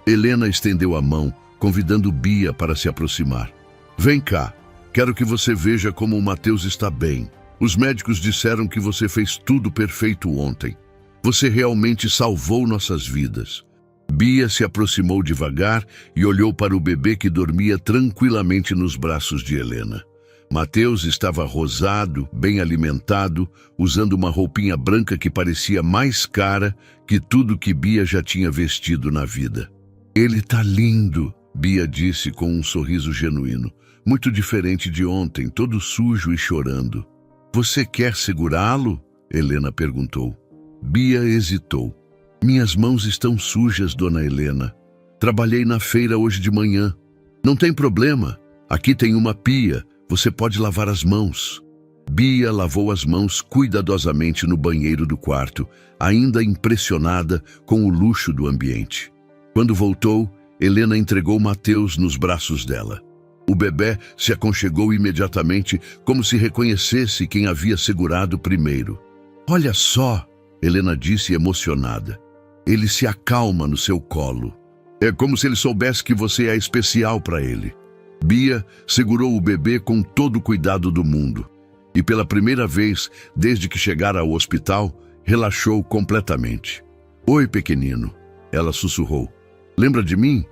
Helena estendeu a mão, convidando Bia para se aproximar. "Vem cá, quero que você veja como o Mateus está bem. Os médicos disseram que você fez tudo perfeito ontem. Você realmente salvou nossas vidas." Bia se aproximou devagar e olhou para o bebê que dormia tranquilamente nos braços de Helena. Mateus estava rosado, bem alimentado, usando uma roupinha branca que parecia mais cara que tudo que Bia já tinha vestido na vida. "Ele tá lindo", Bia disse com um sorriso genuíno. "Muito diferente de ontem, todo sujo e chorando." "Você quer segurá-lo?" Helena perguntou. Bia hesitou. "Minhas mãos estão sujas, dona Helena. Trabalhei na feira hoje de manhã." "Não tem problema. Aqui tem uma pia. Você pode lavar as mãos." Bia lavou as mãos cuidadosamente no banheiro do quarto, ainda impressionada com o luxo do ambiente. Quando voltou, Helena entregou Mateus nos braços dela. O bebê se aconchegou imediatamente, como se reconhecesse quem havia segurado primeiro. "Olha só!" Helena disse emocionada. "Ele se acalma no seu colo. É como se ele soubesse que você é especial para ele." Bia segurou o bebê com todo o cuidado do mundo e, pela primeira vez desde que chegara ao hospital, relaxou completamente. "Oi, pequenino," ela sussurrou. "Lembra de mim?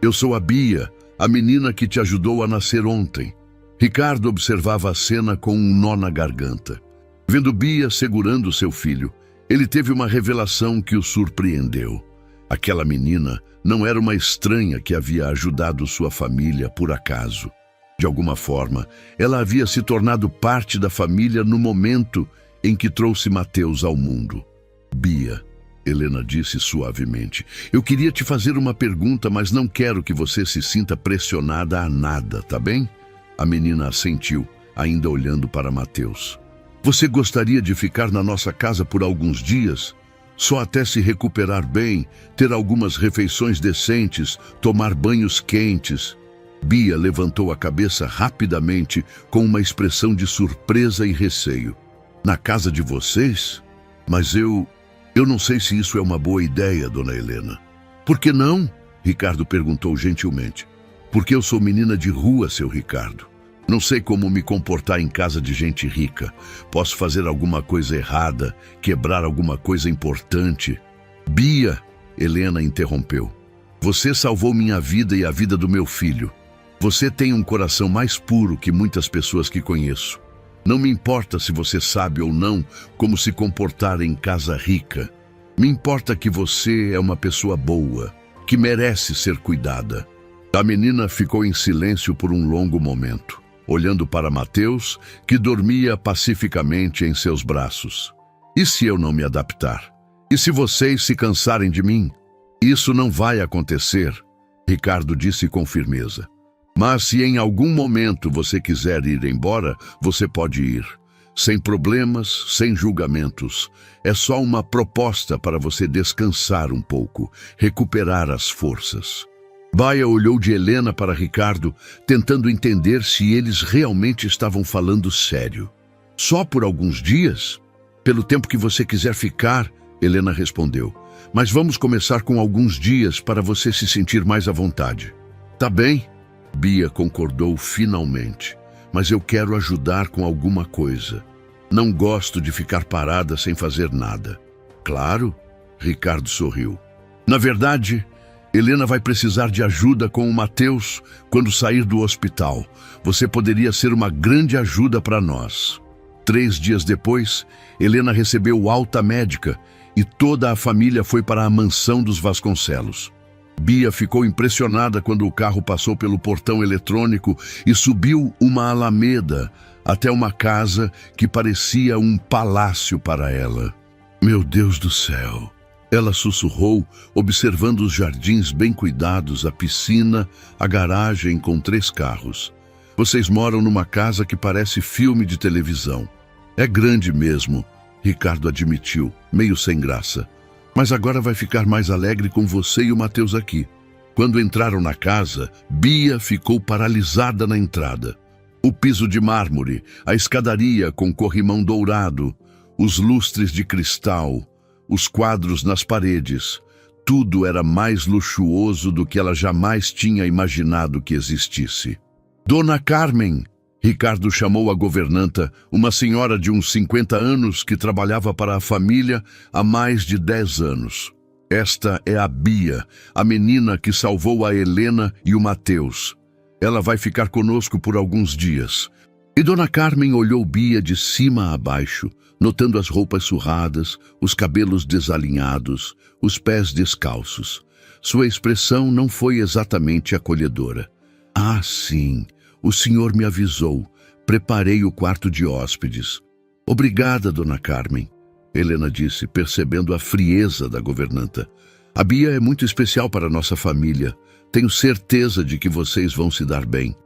Eu sou a Bia, a menina que te ajudou a nascer ontem." Ricardo observava a cena com um nó na garganta. Vendo Bia segurando seu filho, ele teve uma revelação que o surpreendeu. Aquela menina não era uma estranha que havia ajudado sua família por acaso. De alguma forma, ela havia se tornado parte da família no momento em que trouxe Mateus ao mundo. "Bia," Helena disse suavemente, "eu queria te fazer uma pergunta, mas não quero que você se sinta pressionada a nada, tá bem?" A menina assentiu, ainda olhando para Mateus. "Você gostaria de ficar na nossa casa por alguns dias? Só até se recuperar bem, ter algumas refeições decentes, tomar banhos quentes." Bia levantou a cabeça rapidamente, com uma expressão de surpresa e receio. "Na casa de vocês? Mas eu não sei se isso é uma boa ideia, dona Helena." "Por que não?" Ricardo perguntou gentilmente. "Porque eu sou menina de rua, seu Ricardo. Não sei como me comportar em casa de gente rica. Posso fazer alguma coisa errada, quebrar alguma coisa importante." "Bia," Helena interrompeu, "você salvou minha vida e a vida do meu filho. Você tem um coração mais puro que muitas pessoas que conheço. Não me importa se você sabe ou não como se comportar em casa rica. Me importa que você é uma pessoa boa, que merece ser cuidada." A menina ficou em silêncio por um longo momento, olhando para Mateus, que dormia pacificamente em seus braços. "E se eu não me adaptar? E se vocês se cansarem de mim?" "Isso não vai acontecer," Ricardo disse com firmeza. "Mas se em algum momento você quiser ir embora, você pode ir. Sem problemas, sem julgamentos. É só uma proposta para você descansar um pouco, recuperar as forças." Bia olhou de Helena para Ricardo, tentando entender se eles realmente estavam falando sério. "Só por alguns dias? Pelo tempo que você quiser ficar," Helena respondeu. "Mas vamos começar com alguns dias para você se sentir mais à vontade." "Tá bem," Bia concordou finalmente. "Mas eu quero ajudar com alguma coisa. Não gosto de ficar parada sem fazer nada." "Claro," Ricardo sorriu. Na verdade, Helena vai precisar de ajuda com o Mateus quando sair do hospital. Você poderia ser uma grande ajuda para nós. 3 dias depois, Helena recebeu alta médica e toda a família foi para a mansão dos Vasconcelos. Bia ficou impressionada quando o carro passou pelo portão eletrônico e subiu uma alameda até uma casa que parecia um palácio para ela. Meu Deus do céu! Ela sussurrou, observando os jardins bem cuidados, a piscina, a garagem com 3 carros. Vocês moram numa casa que parece filme de televisão. É grande mesmo, Ricardo admitiu, meio sem graça. Mas agora vai ficar mais alegre com você e o Mateus aqui. Quando entraram na casa, Bia ficou paralisada na entrada. O piso de mármore, a escadaria com corrimão dourado, os lustres de cristal, os quadros nas paredes, tudo era mais luxuoso do que ela jamais tinha imaginado que existisse. Dona Carmen, Ricardo chamou a governanta, uma senhora de uns 50 anos que trabalhava para a família há mais de 10 anos. Esta é a Bia, a menina que salvou a Helena e o Mateus. Ela vai ficar conosco por alguns dias. E Dona Carmen olhou Bia de cima a baixo, notando as roupas surradas, os cabelos desalinhados, os pés descalços. Sua expressão não foi exatamente acolhedora. Ah, sim, o senhor me avisou. Preparei o quarto de hóspedes. Obrigada, Dona Carmen, Helena disse, percebendo a frieza da governanta. A Bia é muito especial para nossa família. Tenho certeza de que vocês vão se dar bem.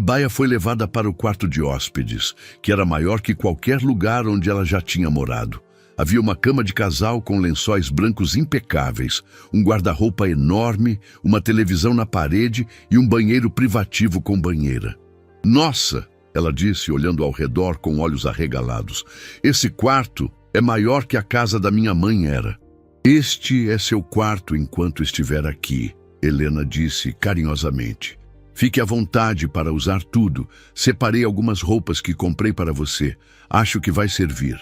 Baia foi levada para o quarto de hóspedes, que era maior que qualquer lugar onde ela já tinha morado. Havia uma cama de casal com lençóis brancos impecáveis, um guarda-roupa enorme, uma televisão na parede e um banheiro privativo com banheira. Nossa, ela disse, olhando ao redor com olhos arregalados, esse quarto é maior que a casa da minha mãe era. Este é seu quarto enquanto estiver aqui, Helena disse carinhosamente. Fique à vontade para usar tudo. Separei algumas roupas que comprei para você. Acho que vai servir.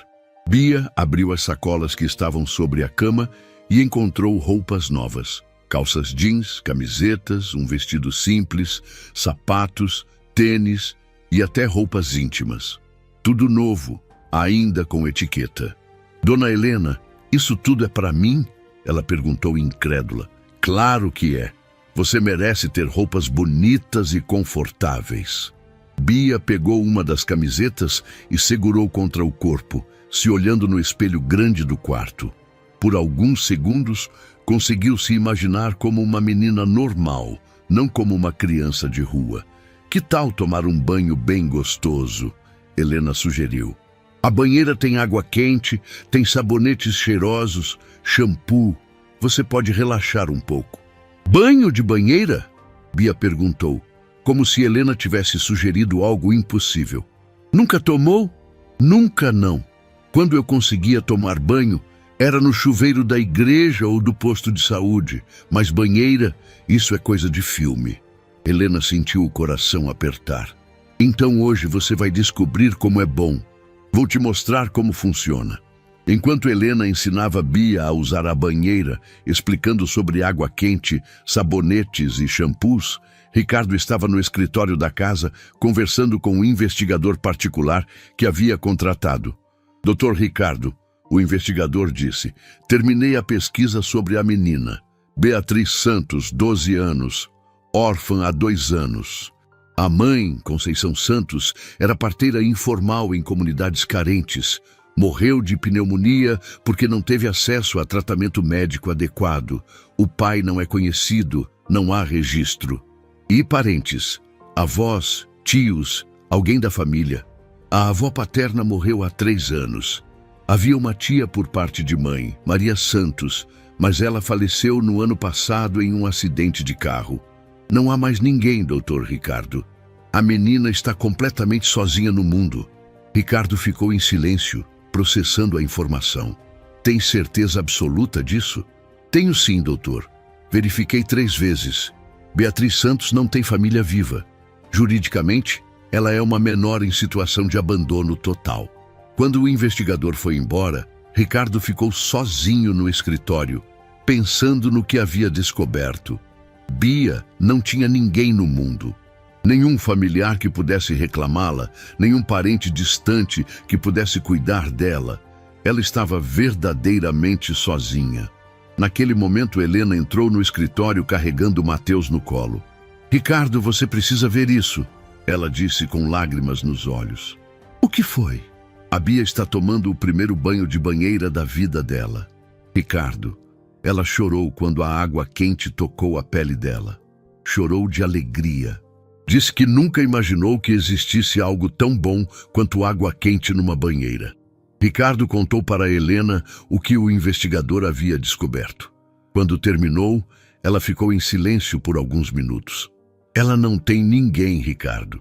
Bia abriu as sacolas que estavam sobre a cama e encontrou roupas novas. Calças jeans, camisetas, um vestido simples, sapatos, tênis e até roupas íntimas. Tudo novo, ainda com etiqueta. Dona Helena, isso tudo é para mim? Ela perguntou incrédula. Claro que é. Você merece ter roupas bonitas e confortáveis. Bia pegou uma das camisetas e segurou contra o corpo, se olhando no espelho grande do quarto. Por alguns segundos, conseguiu se imaginar como uma menina normal, não como uma criança de rua. Que tal tomar um banho bem gostoso? Helena sugeriu. A banheira tem água quente, tem sabonetes cheirosos, shampoo. Você pode relaxar um pouco. Banho de banheira? Bia perguntou, como se Helena tivesse sugerido algo impossível. Nunca tomou? Nunca não. Quando eu conseguia tomar banho, era no chuveiro da igreja ou do posto de saúde, mas banheira, isso é coisa de filme. Helena sentiu o coração apertar. Então hoje você vai descobrir como é bom. Vou te mostrar como funciona. Enquanto Helena ensinava Bia a usar a banheira, explicando sobre água quente, sabonetes e shampoos, Ricardo estava no escritório da casa conversando com um investigador particular que havia contratado. Dr. Ricardo, o investigador disse, terminei a pesquisa sobre a menina. Beatriz Santos, 12 anos, órfã há 2 anos. A mãe, Conceição Santos, era parteira informal em comunidades carentes. Morreu de pneumonia porque não teve acesso a tratamento médico adequado. O pai não é conhecido, não há registro. E parentes, avós, tios, alguém da família. A avó paterna morreu há 3 anos. Havia uma tia por parte de mãe, Maria Santos, mas ela faleceu no ano passado em um acidente de carro. Não há mais ninguém, Dr. Ricardo. A menina está completamente sozinha no mundo. Ricardo ficou em silêncio, processando a informação. Tem certeza absoluta disso? Tenho sim, doutor. Verifiquei 3 vezes. Beatriz Santos não tem família viva. Juridicamente, ela é uma menor em situação de abandono total. Quando o investigador foi embora, Ricardo ficou sozinho no escritório, pensando no que havia descoberto. Bia não tinha ninguém no mundo. Nenhum familiar que pudesse reclamá-la, nenhum parente distante que pudesse cuidar dela. Ela estava verdadeiramente sozinha. Naquele momento, Helena entrou no escritório carregando Mateus no colo. "Ricardo, você precisa ver isso", ela disse com lágrimas nos olhos. "O que foi?" "A Bia está tomando o primeiro banho de banheira da vida dela." "Ricardo." Ela chorou quando a água quente tocou a pele dela. Chorou de alegria. Disse que nunca imaginou que existisse algo tão bom quanto água quente numa banheira. Ricardo contou para Helena o que o investigador havia descoberto. Quando terminou, ela ficou em silêncio por alguns minutos. "Ela não tem ninguém, Ricardo.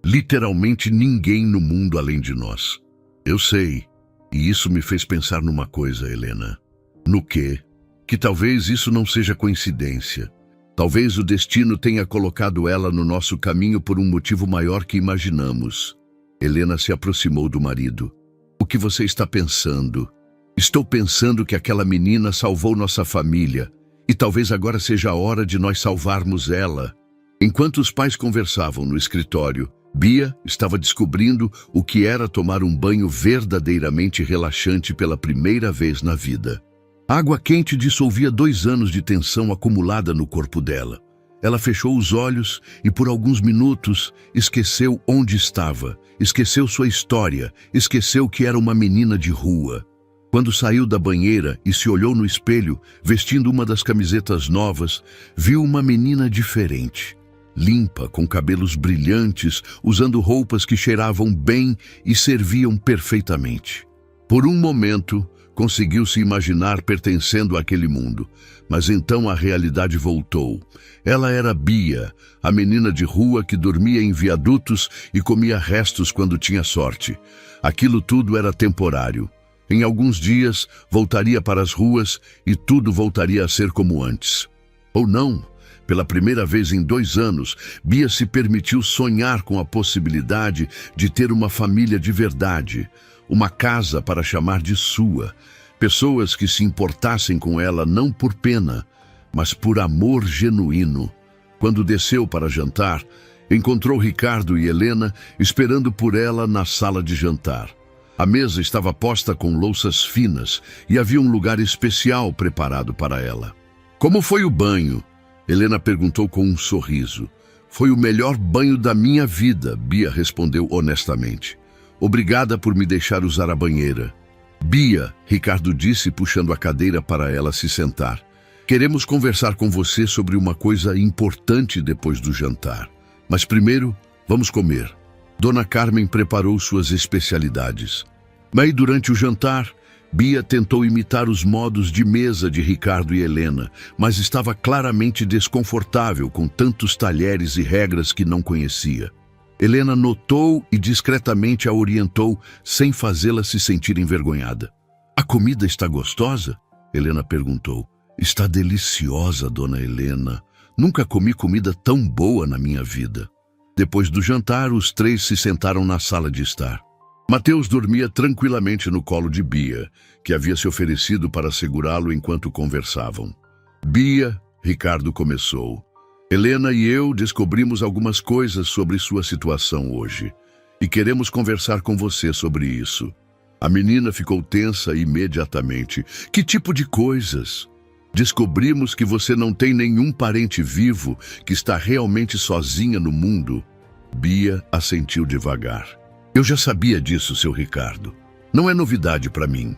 Literalmente ninguém no mundo além de nós." "Eu sei. E isso me fez pensar numa coisa, Helena." "No quê?" "Que talvez isso não seja coincidência. Talvez o destino tenha colocado ela no nosso caminho por um motivo maior que imaginamos." Helena se aproximou do marido. "O que você está pensando?" "Estou pensando que aquela menina salvou nossa família, e talvez agora seja a hora de nós salvarmos ela." Enquanto os pais conversavam no escritório, Bia estava descobrindo o que era tomar um banho verdadeiramente relaxante pela primeira vez na vida. A água quente dissolvia 2 anos de tensão acumulada no corpo dela. Ela fechou os olhos e por alguns minutos esqueceu onde estava, esqueceu sua história, esqueceu que era uma menina de rua. Quando saiu da banheira e se olhou no espelho, vestindo uma das camisetas novas, viu uma menina diferente. Limpa, com cabelos brilhantes, usando roupas que cheiravam bem e serviam perfeitamente. Por um momento, conseguiu se imaginar pertencendo àquele mundo, mas então a realidade voltou. Ela era Bia, a menina de rua que dormia em viadutos e comia restos quando tinha sorte. Aquilo tudo era temporário. Em alguns dias, voltaria para as ruas e tudo voltaria a ser como antes. Ou não. Pela primeira vez em 2 anos, Bia se permitiu sonhar com a possibilidade de ter uma família de verdade, uma casa para chamar de sua, pessoas que se importassem com ela não por pena, mas por amor genuíno. Quando desceu para jantar, encontrou Ricardo e Helena esperando por ela na sala de jantar. A mesa estava posta com louças finas e havia um lugar especial preparado para ela. "Como foi o banho?" Helena perguntou com um sorriso. "Foi o melhor banho da minha vida", Bia respondeu honestamente. "Obrigada por me deixar usar a banheira." "Bia", Ricardo disse, puxando a cadeira para ela se sentar. "Queremos conversar com você sobre uma coisa importante depois do jantar. Mas primeiro, vamos comer." Dona Carmen preparou suas especialidades. Mas durante o jantar, Bia tentou imitar os modos de mesa de Ricardo e Helena, mas estava claramente desconfortável com tantos talheres e regras que não conhecia. Helena notou e discretamente a orientou, sem fazê-la se sentir envergonhada. "A comida está gostosa?" Helena perguntou. "Está deliciosa, dona Helena. Nunca comi comida tão boa na minha vida." Depois do jantar, os 3 se sentaram na sala de estar. Mateus dormia tranquilamente no colo de Bia, que havia se oferecido para segurá-lo enquanto conversavam. "Bia", Ricardo começou, "Helena e eu descobrimos algumas coisas sobre sua situação hoje, e queremos conversar com você sobre isso." A menina ficou tensa imediatamente. "Que tipo de coisas?" "Descobrimos que você não tem nenhum parente vivo, que está realmente sozinha no mundo." Bia assentiu devagar. "Eu já sabia disso, seu Ricardo. Não é novidade para mim.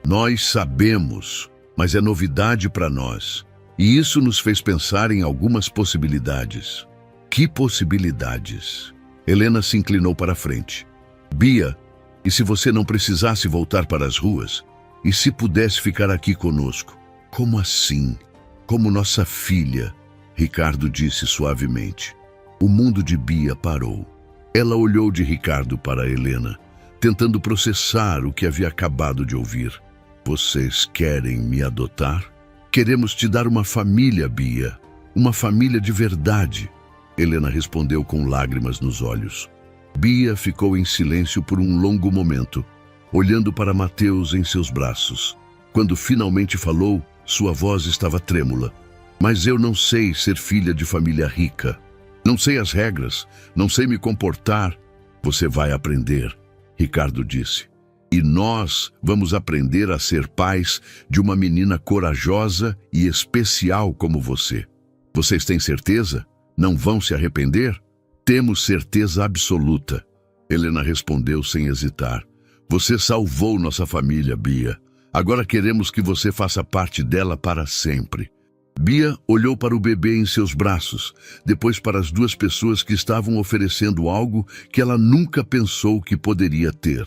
Nós sabemos, mas é novidade para nós. E isso nos fez pensar em algumas possibilidades." "Que possibilidades?" Helena se inclinou para a frente. "Bia, e se você não precisasse voltar para as ruas? E se pudesse ficar aqui conosco?" "Como assim?" "Como nossa filha", Ricardo disse suavemente. O mundo de Bia parou. Ela olhou de Ricardo para Helena, tentando processar o que havia acabado de ouvir. "Vocês querem me adotar?" "Queremos te dar uma família, Bia. Uma família de verdade." Helena respondeu com lágrimas nos olhos. Bia ficou em silêncio por um longo momento, olhando para Mateus em seus braços. Quando finalmente falou, sua voz estava trêmula. Mas eu não sei ser filha de família rica. Não sei as regras, não sei me comportar. Você vai aprender, Ricardo disse. E nós vamos aprender a ser pais de uma menina corajosa e especial como você. Vocês têm certeza? Não vão se arrepender? Temos certeza absoluta. Helena respondeu sem hesitar. Você salvou nossa família, Bia. Agora queremos que você faça parte dela para sempre. Bia olhou para o bebê em seus braços, depois para as duas pessoas que estavam oferecendo algo que ela nunca pensou que poderia ter.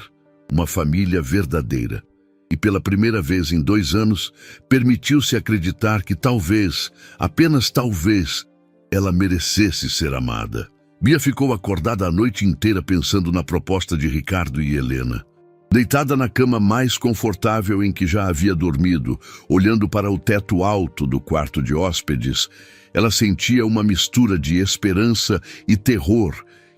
Uma família verdadeira. E pela primeira vez em 2 anos, permitiu-se acreditar que talvez, apenas talvez, ela merecesse ser amada. Bia ficou acordada a noite inteira pensando na proposta de Ricardo e Helena. Deitada na cama mais confortável em que já havia dormido, olhando para o teto alto do quarto de hóspedes, ela sentia uma mistura de esperança e terror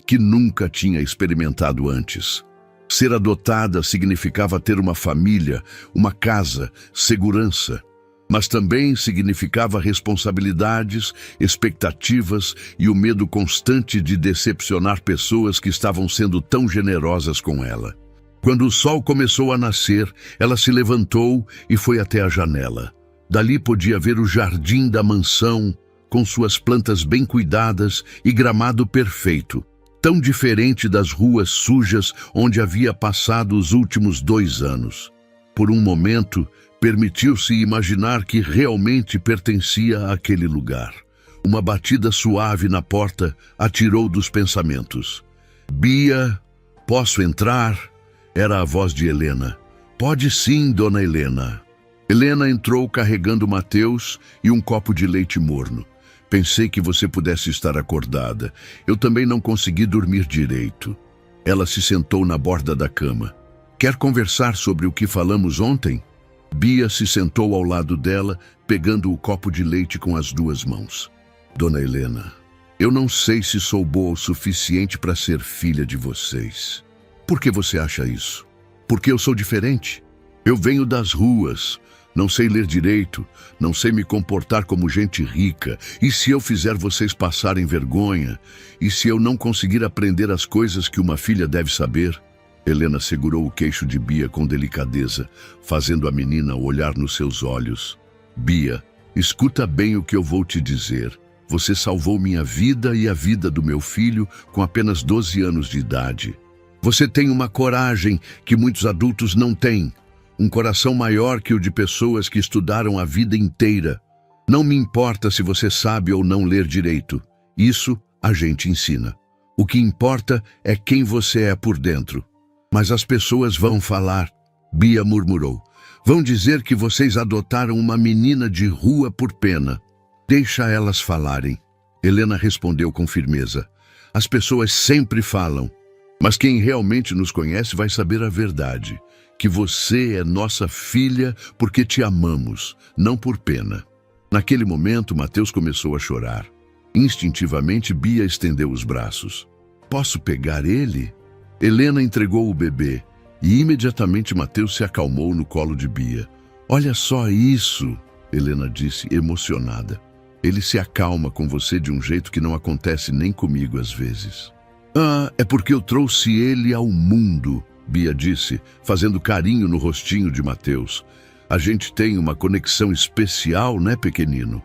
que nunca tinha experimentado antes. Ser adotada significava ter uma família, uma casa, segurança. Mas também significava responsabilidades, expectativas e o medo constante de decepcionar pessoas que estavam sendo tão generosas com ela. Quando o sol começou a nascer, ela se levantou e foi até a janela. Dali podia ver o jardim da mansão, com suas plantas bem cuidadas e gramado perfeito, tão diferente das ruas sujas onde havia passado os últimos 2 anos. Por um momento, permitiu-se imaginar que realmente pertencia àquele lugar. Uma batida suave na porta a tirou dos pensamentos. Bia, posso entrar? Era a voz de Helena. Pode sim, dona Helena. Helena entrou carregando Mateus e um copo de leite morno. Pensei que você pudesse estar acordada. Eu também não consegui dormir direito. Ela se sentou na borda da cama. Quer conversar sobre o que falamos ontem? Bia se sentou ao lado dela, pegando o copo de leite com as 2 mãos. Dona Helena, eu não sei se sou boa o suficiente para ser filha de vocês. Por que você acha isso? Porque eu sou diferente. Eu venho das ruas, não sei ler direito, não sei me comportar como gente rica. E se eu fizer vocês passarem vergonha? E se eu não conseguir aprender as coisas que uma filha deve saber? Helena segurou o queixo de Bia com delicadeza, fazendo a menina olhar nos seus olhos. Bia, escuta bem o que eu vou te dizer. Você salvou minha vida e a vida do meu filho com apenas 12 anos de idade. Você tem uma coragem que muitos adultos não têm. Um coração maior que o de pessoas que estudaram a vida inteira. Não me importa se você sabe ou não ler direito. Isso a gente ensina. O que importa é quem você é por dentro. Mas as pessoas vão falar, Bia murmurou. Vão dizer que vocês adotaram uma menina de rua por pena. Deixa elas falarem. Helena respondeu com firmeza. As pessoas sempre falam. Mas quem realmente nos conhece vai saber a verdade. Que você é nossa filha porque te amamos, não por pena. Naquele momento, Mateus começou a chorar. Instintivamente, Bia estendeu os braços. Posso pegar ele? Helena entregou o bebê e imediatamente Mateus se acalmou no colo de Bia. Olha só isso, Helena disse, emocionada. Ele se acalma com você de um jeito que não acontece nem comigo às vezes. É porque eu trouxe ele ao mundo, Bia disse, fazendo carinho no rostinho de Mateus. A gente tem uma conexão especial, né, pequenino?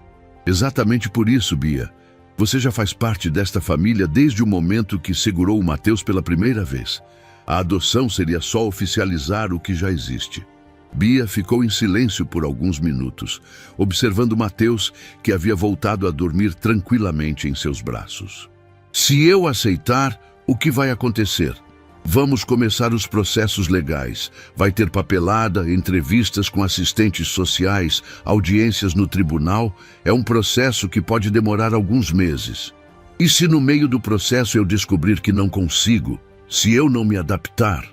Exatamente por isso, Bia. Você já faz parte desta família desde o momento que segurou o Mateus pela primeira vez. A adoção seria só oficializar o que já existe. Bia ficou em silêncio por alguns minutos, observando Mateus, que havia voltado a dormir tranquilamente em seus braços. Se eu aceitar, o que vai acontecer? Vamos começar os processos legais. Vai ter papelada, entrevistas com assistentes sociais, audiências no tribunal. É um processo que pode demorar alguns meses. E se no meio do processo eu descobrir que não consigo? Se eu não me adaptar?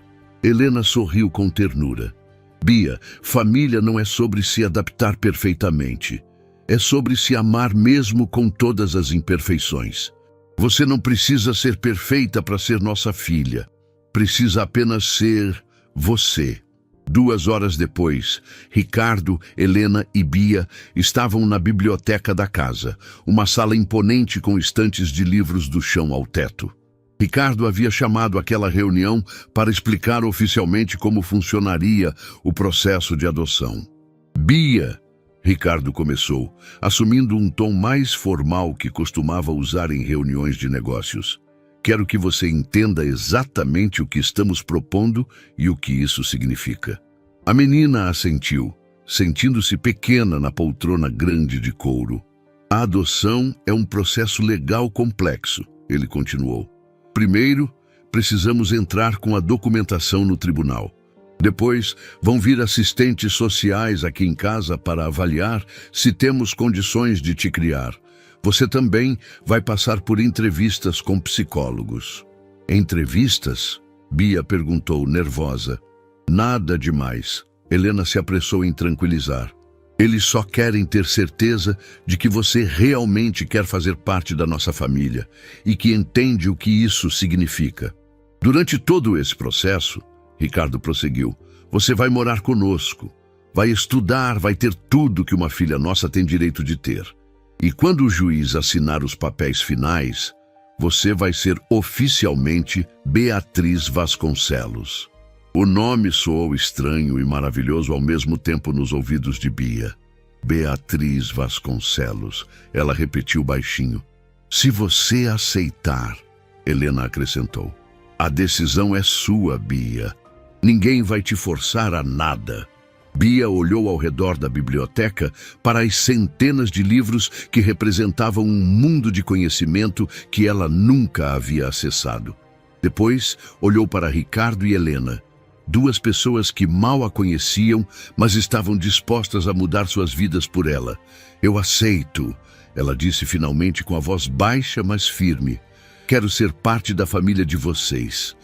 Helena sorriu com ternura. Bia, família não é sobre se adaptar perfeitamente. É sobre se amar mesmo com todas as imperfeições. Você não precisa ser perfeita para ser nossa filha. Precisa apenas ser você. 2 horas depois, Ricardo, Helena e Bia estavam na biblioteca da casa, uma sala imponente com estantes de livros do chão ao teto. Ricardo havia chamado aquela reunião para explicar oficialmente como funcionaria o processo de adoção. Bia, Ricardo começou, assumindo um tom mais formal que costumava usar em reuniões de negócios. Quero que você entenda exatamente o que estamos propondo e o que isso significa. A menina assentiu, sentindo-se pequena na poltrona grande de couro. A adoção é um processo legal complexo, ele continuou. Primeiro, precisamos entrar com a documentação no tribunal. Depois, vão vir assistentes sociais aqui em casa para avaliar se temos condições de te criar. Você também vai passar por entrevistas com psicólogos. Entrevistas? Bia perguntou, nervosa. Nada demais. Helena se apressou em tranquilizar. Eles só querem ter certeza de que você realmente quer fazer parte da nossa família e que entende o que isso significa. Durante todo esse processo, Ricardo prosseguiu, você vai morar conosco, vai estudar, vai ter tudo que uma filha nossa tem direito de ter. E quando o juiz assinar os papéis finais, você vai ser oficialmente Beatriz Vasconcelos. O nome soou estranho e maravilhoso ao mesmo tempo nos ouvidos de Bia. Beatriz Vasconcelos, ela repetiu baixinho. Se você aceitar, Helena acrescentou. A decisão é sua, Bia. Ninguém vai te forçar a nada. Bia olhou ao redor da biblioteca para as centenas de livros que representavam um mundo de conhecimento que ela nunca havia acessado. Depois, olhou para Ricardo e Helena, 2 pessoas que mal a conheciam, mas estavam dispostas a mudar suas vidas por ela. Eu aceito, ela disse finalmente com a voz baixa, mas firme. Quero ser parte da família de vocês.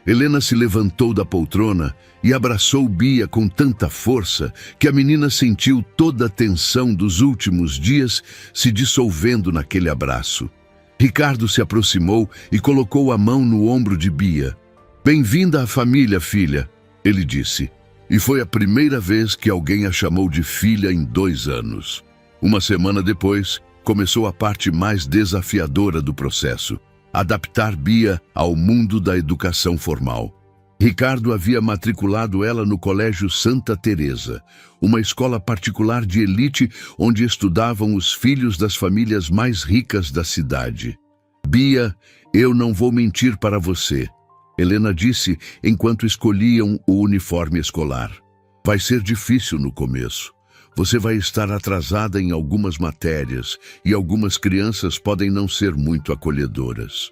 Helena se levantou da poltrona e abraçou Bia com tanta força que a menina sentiu toda a tensão dos últimos dias se dissolvendo naquele abraço. Ricardo se aproximou e colocou a mão no ombro de Bia. Bem-vinda à família, filha, ele disse. E foi a primeira vez que alguém a chamou de filha em 2 anos. Uma semana depois, começou a parte mais desafiadora do processo. Adaptar Bia ao mundo da educação formal. Ricardo havia matriculado ela no Colégio Santa Teresa, uma escola particular de elite onde estudavam os filhos das famílias mais ricas da cidade. Bia, eu não vou mentir para você, Helena disse enquanto escolhiam o uniforme escolar. Vai ser difícil no começo. Você vai estar atrasada em algumas matérias e algumas crianças podem não ser muito acolhedoras.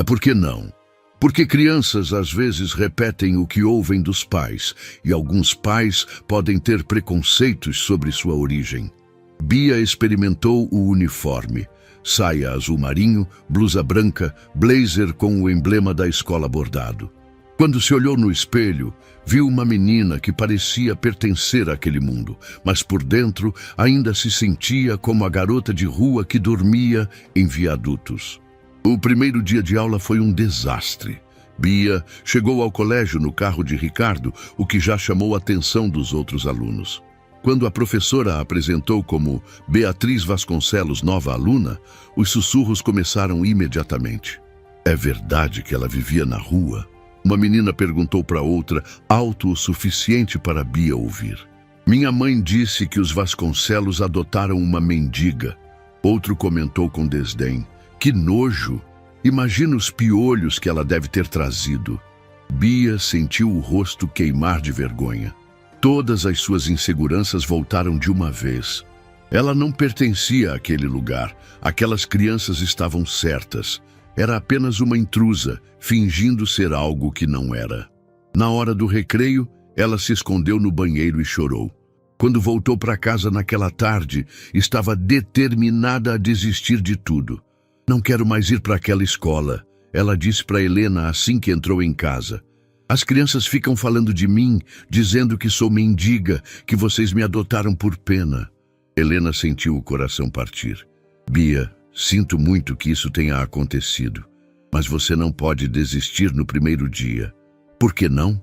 Por que não? Porque crianças às vezes repetem o que ouvem dos pais e alguns pais podem ter preconceitos sobre sua origem. Bia experimentou o uniforme. Saia azul marinho, blusa branca, blazer com o emblema da escola bordado. Quando se olhou no espelho, viu uma menina que parecia pertencer àquele mundo, mas por dentro ainda se sentia como a garota de rua que dormia em viadutos. O primeiro dia de aula foi um desastre. Bia chegou ao colégio no carro de Ricardo, o que já chamou a atenção dos outros alunos. Quando a professora a apresentou como Beatriz Vasconcelos, nova aluna, os sussurros começaram imediatamente. É verdade que ela vivia na rua? Uma menina perguntou para outra, alto o suficiente para Bia ouvir. Minha mãe disse que os Vasconcelos adotaram uma mendiga. Outro comentou com desdém. Que nojo! Imagina os piolhos que ela deve ter trazido. Bia sentiu o rosto queimar de vergonha. Todas as suas inseguranças voltaram de uma vez. Ela não pertencia àquele lugar. Aquelas crianças estavam certas. Era apenas uma intrusa, fingindo ser algo que não era. Na hora do recreio, ela se escondeu no banheiro e chorou. Quando voltou para casa naquela tarde, estava determinada a desistir de tudo. Não quero mais ir para aquela escola, ela disse para Helena assim que entrou em casa. As crianças ficam falando de mim, dizendo que sou mendiga, que vocês me adotaram por pena. Helena sentiu o coração partir. Bia, sinto muito que isso tenha acontecido, mas você não pode desistir no primeiro dia. Por que não?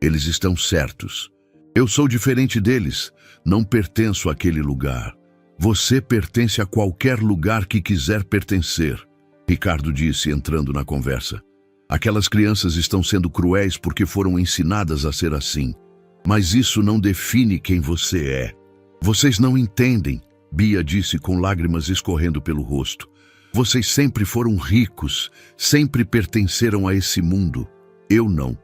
Eles estão certos. Eu sou diferente deles. Não pertenço àquele lugar. Você pertence a qualquer lugar que quiser pertencer, Ricardo disse, entrando na conversa. Aquelas crianças estão sendo cruéis porque foram ensinadas a ser assim. Mas isso não define quem você é. Vocês não entendem, Bia disse com lágrimas escorrendo pelo rosto. Vocês sempre foram ricos, sempre pertenceram a esse mundo. Eu não.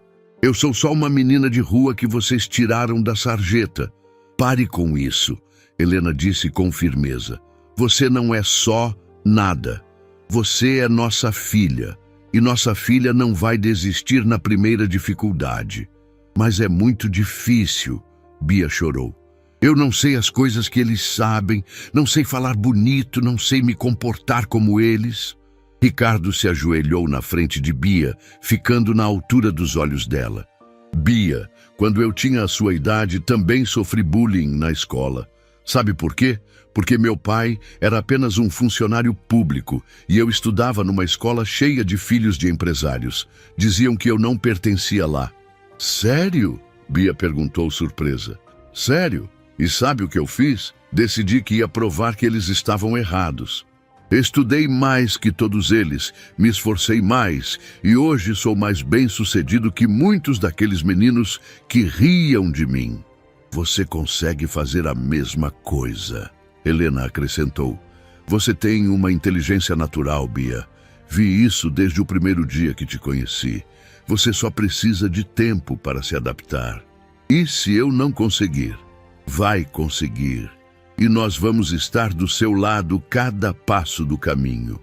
Eu sou só uma menina de rua que vocês tiraram da sarjeta. Pare com isso, Helena disse com firmeza. Você não é só nada. Você é nossa filha. E nossa filha não vai desistir na primeira dificuldade. Mas é muito difícil, Bia chorou. Eu não sei as coisas que eles sabem, não sei falar bonito, não sei me comportar como eles. Ricardo se ajoelhou na frente de Bia, ficando na altura dos olhos dela. Bia, quando eu tinha a sua idade, também sofri bullying na escola. Sabe por quê? Porque meu pai era apenas um funcionário público e eu estudava numa escola cheia de filhos de empresários. Diziam que eu não pertencia lá. Sério? Bia perguntou surpresa. Sério? E sabe o que eu fiz? Decidi que ia provar que eles estavam errados. Estudei mais que todos eles, me esforcei mais e hoje sou mais bem-sucedido que muitos daqueles meninos que riam de mim. Você consegue fazer a mesma coisa, Helena acrescentou. Você tem uma inteligência natural, Bia. Vi isso desde o primeiro dia que te conheci. Você só precisa de tempo para se adaptar. E se eu não conseguir? Vai conseguir. E nós vamos estar do seu lado cada passo do caminho.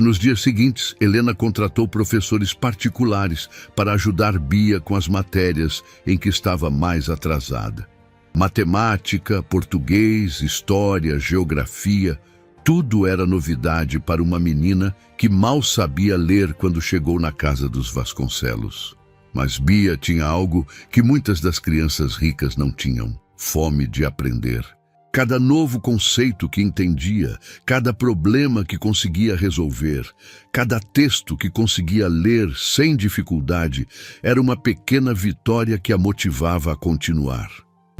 Nos dias seguintes, Helena contratou professores particulares para ajudar Bia com as matérias em que estava mais atrasada. Matemática, português, história, geografia, tudo era novidade para uma menina que mal sabia ler quando chegou na casa dos Vasconcelos. Mas Bia tinha algo que muitas das crianças ricas não tinham: fome de aprender. Cada novo conceito que entendia, cada problema que conseguia resolver, cada texto que conseguia ler sem dificuldade, era uma pequena vitória que a motivava a continuar.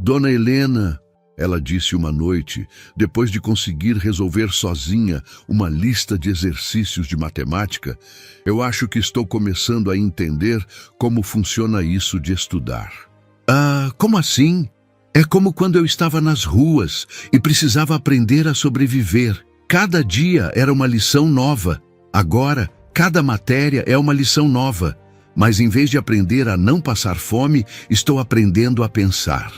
Dona Helena, ela disse uma noite, depois de conseguir resolver sozinha uma lista de exercícios de matemática, eu acho que estou começando a entender como funciona isso de estudar. Como assim? É como quando eu estava nas ruas e precisava aprender a sobreviver. Cada dia era uma lição nova. Agora, cada matéria é uma lição nova. Mas em vez de aprender a não passar fome, estou aprendendo a pensar.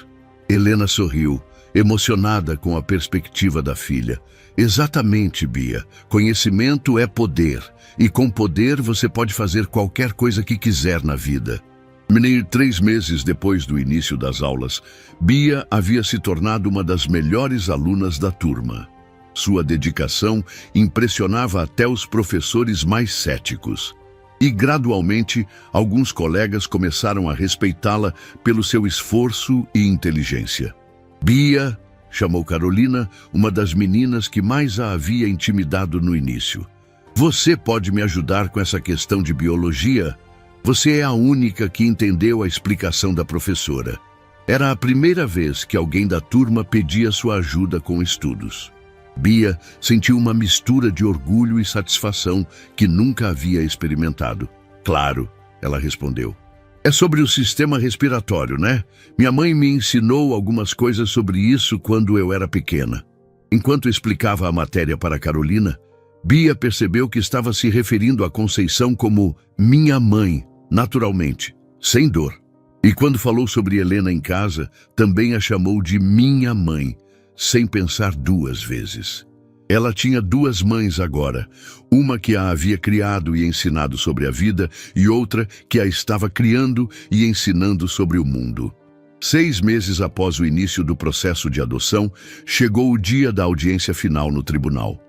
Helena sorriu, emocionada com a perspectiva da filha. Exatamente, Bia. Conhecimento é poder. E com poder você pode fazer qualquer coisa que quiser na vida. 3 meses depois do início das aulas, Bia havia se tornado uma das melhores alunas da turma. Sua dedicação impressionava até os professores mais céticos. E, gradualmente, alguns colegas começaram a respeitá-la pelo seu esforço e inteligência. Bia, chamou Carolina, uma das meninas que mais a havia intimidado no início. Você pode me ajudar com essa questão de biologia? Você é a única que entendeu a explicação da professora. Era a primeira vez que alguém da turma pedia sua ajuda com estudos. Bia sentiu uma mistura de orgulho e satisfação que nunca havia experimentado. Claro, ela respondeu. É sobre o sistema respiratório, né? Minha mãe me ensinou algumas coisas sobre isso quando eu era pequena. Enquanto explicava a matéria para Carolina, Bia percebeu que estava se referindo a Conceição como minha mãe, naturalmente, sem dor. E quando falou sobre Helena em casa, também a chamou de minha mãe, sem pensar 2 vezes. Ela tinha 2 mães agora, uma que a havia criado e ensinado sobre a vida e outra que a estava criando e ensinando sobre o mundo. 6 meses após o início do processo de adoção, chegou o dia da audiência final no tribunal.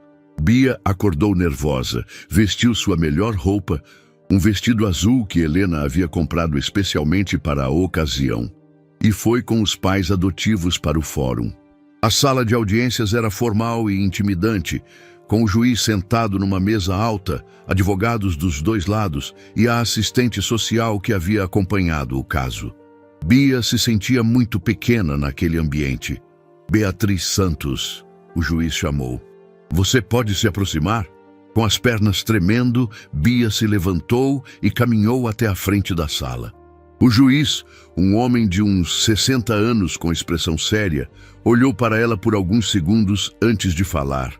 Bia acordou nervosa, vestiu sua melhor roupa, um vestido azul que Helena havia comprado especialmente para a ocasião, e foi com os pais adotivos para o fórum. A sala de audiências era formal e intimidante, com o juiz sentado numa mesa alta, advogados dos 2 lados e a assistente social que havia acompanhado o caso. Bia se sentia muito pequena naquele ambiente. Beatriz Santos, o juiz chamou. Você pode se aproximar? Com as pernas tremendo, Bia se levantou e caminhou até a frente da sala. O juiz, um homem de uns 60 anos com expressão séria, olhou para ela por alguns segundos antes de falar.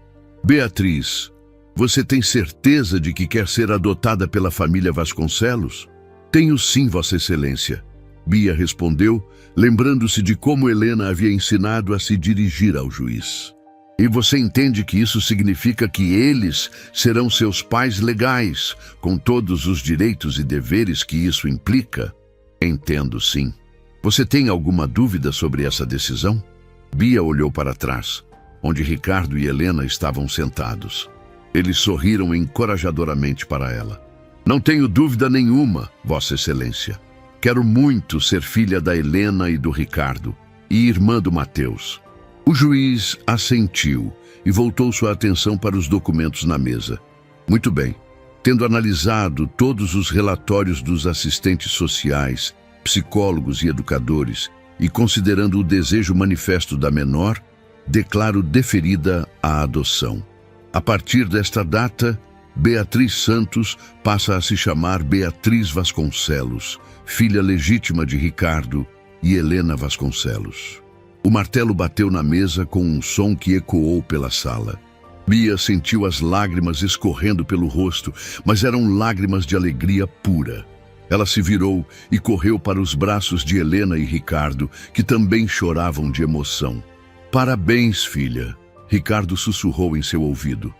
Beatriz, você tem certeza de que quer ser adotada pela família Vasconcelos? Tenho sim, Vossa Excelência. Bia respondeu, lembrando-se de como Helena havia ensinado a se dirigir ao juiz. E você entende que isso significa que eles serão seus pais legais, com todos os direitos e deveres que isso implica? Entendo, sim. Você tem alguma dúvida sobre essa decisão? Bia olhou para trás, onde Ricardo e Helena estavam sentados. Eles sorriram encorajadoramente para ela. Não tenho dúvida nenhuma, Vossa Excelência. Quero muito ser filha da Helena e do Ricardo, e irmã do Mateus. O juiz assentiu e voltou sua atenção para os documentos na mesa. Muito bem. Tendo analisado todos os relatórios dos assistentes sociais, psicólogos e educadores, e considerando o desejo manifesto da menor, declaro deferida a adoção. A partir desta data, Beatriz Santos passa a se chamar Beatriz Vasconcelos, filha legítima de Ricardo e Helena Vasconcelos. O martelo bateu na mesa com um som que ecoou pela sala. Bia sentiu as lágrimas escorrendo pelo rosto, mas eram lágrimas de alegria pura. Ela se virou e correu para os braços de Helena e Ricardo, que também choravam de emoção. Parabéns, filha, Ricardo sussurrou em seu ouvido.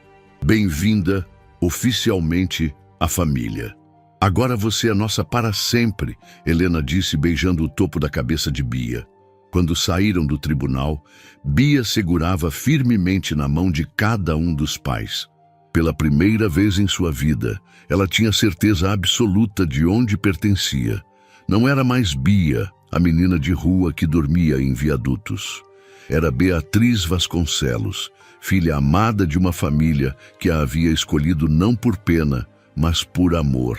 Bem-vinda, oficialmente, à família. Agora você é nossa para sempre, Helena disse beijando o topo da cabeça de Bia. Quando saíram do tribunal, Bia segurava firmemente na mão de cada um dos pais. Pela primeira vez em sua vida, ela tinha certeza absoluta de onde pertencia. Não era mais Bia, a menina de rua que dormia em viadutos. Era Beatriz Vasconcelos, filha amada de uma família que a havia escolhido não por pena, mas por amor.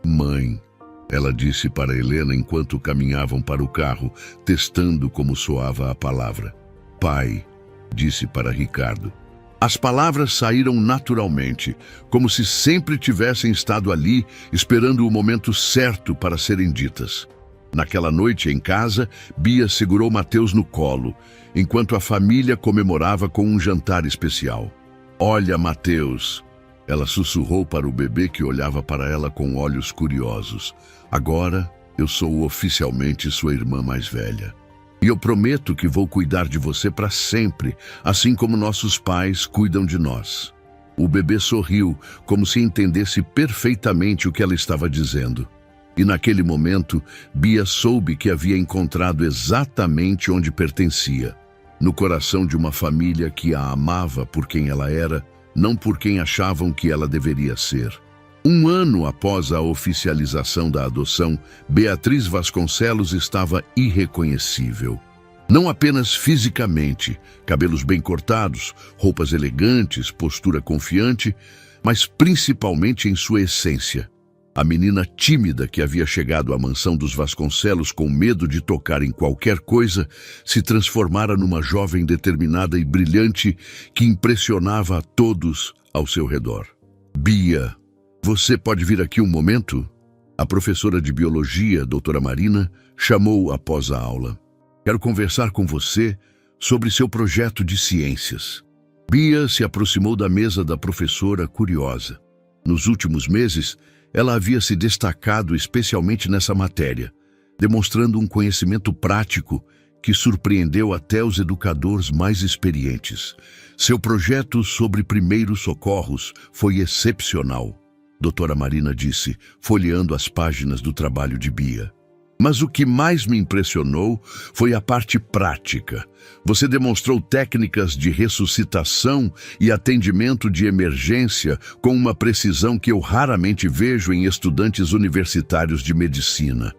Mãe, ela disse para Helena enquanto caminhavam para o carro, testando como soava a palavra. Pai, disse para Ricardo. As palavras saíram naturalmente, como se sempre tivessem estado ali, esperando o momento certo para serem ditas. Naquela noite, em casa, Bia segurou Mateus no colo, enquanto a família comemorava com um jantar especial. Olha, Mateus, ela sussurrou para o bebê que olhava para ela com olhos curiosos. Agora, eu sou oficialmente sua irmã mais velha. E eu prometo que vou cuidar de você para sempre, assim como nossos pais cuidam de nós. O bebê sorriu, como se entendesse perfeitamente o que ela estava dizendo. E naquele momento, Bia soube que havia encontrado exatamente onde pertencia. No coração de uma família que a amava por quem ela era, não por quem achavam que ela deveria ser. Um ano após a oficialização da adoção, Beatriz Vasconcelos estava irreconhecível. Não apenas fisicamente, cabelos bem cortados, roupas elegantes, postura confiante, mas principalmente em sua essência. A menina tímida que havia chegado à mansão dos Vasconcelos com medo de tocar em qualquer coisa, se transformara numa jovem determinada e brilhante que impressionava a todos ao seu redor. Bia, você pode vir aqui um momento? A professora de biologia, doutora Marina, chamou após a aula. Quero conversar com você sobre seu projeto de ciências. Bia se aproximou da mesa da professora curiosa. Nos últimos meses, ela havia se destacado especialmente nessa matéria, demonstrando um conhecimento prático que surpreendeu até os educadores mais experientes. Seu projeto sobre primeiros socorros foi excepcional, doutora Marina disse, folheando as páginas do trabalho de Bia. Mas o que mais me impressionou foi a parte prática. Você demonstrou técnicas de ressuscitação e atendimento de emergência com uma precisão que eu raramente vejo em estudantes universitários de medicina.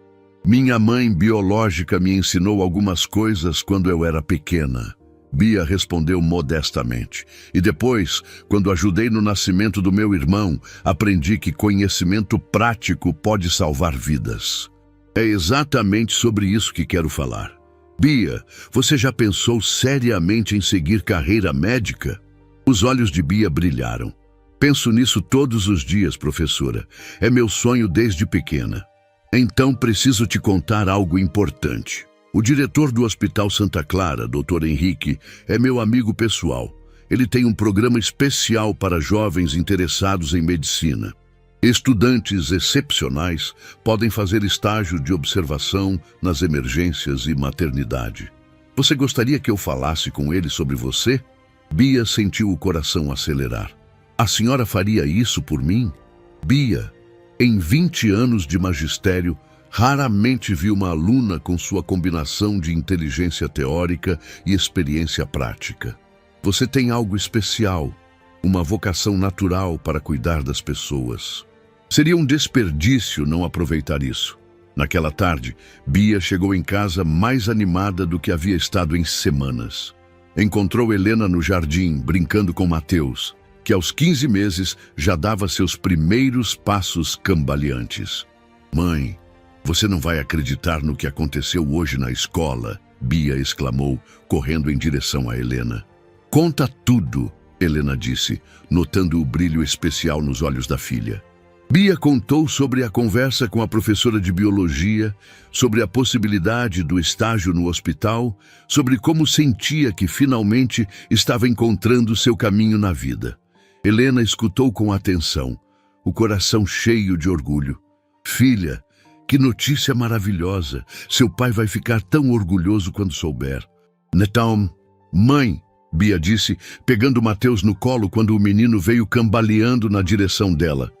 Minha mãe biológica me ensinou algumas coisas quando eu era pequena. Bia respondeu modestamente. E depois, quando ajudei no nascimento do meu irmão, aprendi que conhecimento prático pode salvar vidas. É exatamente sobre isso que quero falar. Bia, você já pensou seriamente em seguir carreira médica? Os olhos de Bia brilharam. Penso nisso todos os dias, professora. É meu sonho desde pequena. Então preciso te contar algo importante. O diretor do Hospital Santa Clara, Dr. Henrique, é meu amigo pessoal. Ele tem um programa especial para jovens interessados em medicina. Estudantes excepcionais podem fazer estágio de observação nas emergências e maternidade. Você gostaria que eu falasse com ele sobre você? Bia sentiu o coração acelerar. A senhora faria isso por mim? Bia, em 20 anos de magistério, raramente vi uma aluna com sua combinação de inteligência teórica e experiência prática. Você tem algo especial, uma vocação natural para cuidar das pessoas. Seria um desperdício não aproveitar isso. Naquela tarde, Bia chegou em casa mais animada do que havia estado em semanas. Encontrou Helena no jardim, brincando com Mateus, que aos 15 meses já dava seus primeiros passos cambaleantes. Mãe, você não vai acreditar no que aconteceu hoje na escola, Bia exclamou, correndo em direção a Helena. Conta tudo, Helena disse, notando o brilho especial nos olhos da filha. Bia contou sobre a conversa com a professora de biologia, sobre a possibilidade do estágio no hospital, sobre como sentia que finalmente estava encontrando seu caminho na vida. Helena escutou com atenção, o coração cheio de orgulho. Filha, que notícia maravilhosa! Seu pai vai ficar tão orgulhoso quando souber. Então, mãe, Bia disse, pegando Mateus no colo quando o menino veio cambaleando na direção dela.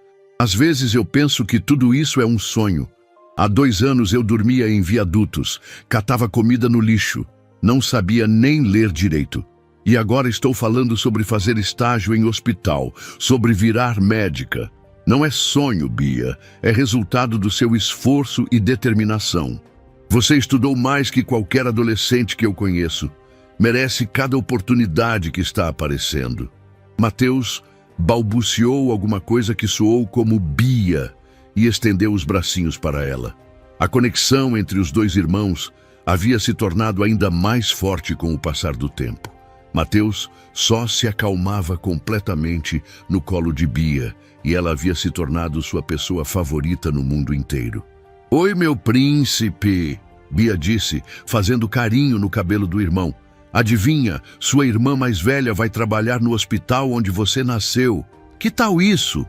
Às vezes eu penso que tudo isso é um sonho. Há 2 anos eu dormia em viadutos, catava comida no lixo, não sabia nem ler direito. E agora estou falando sobre fazer estágio em hospital, sobre virar médica. Não é sonho, Bia, é resultado do seu esforço e determinação. Você estudou mais que qualquer adolescente que eu conheço. Merece cada oportunidade que está aparecendo. Mateus balbuciou alguma coisa que soou como Bia e estendeu os bracinhos para ela. A conexão entre os 2 irmãos havia se tornado ainda mais forte com o passar do tempo. Mateus só se acalmava completamente no colo de Bia e ela havia se tornado sua pessoa favorita no mundo inteiro. Oi, meu príncipe, Bia disse, fazendo carinho no cabelo do irmão. Adivinha, sua irmã mais velha vai trabalhar no hospital onde você nasceu. Que tal isso?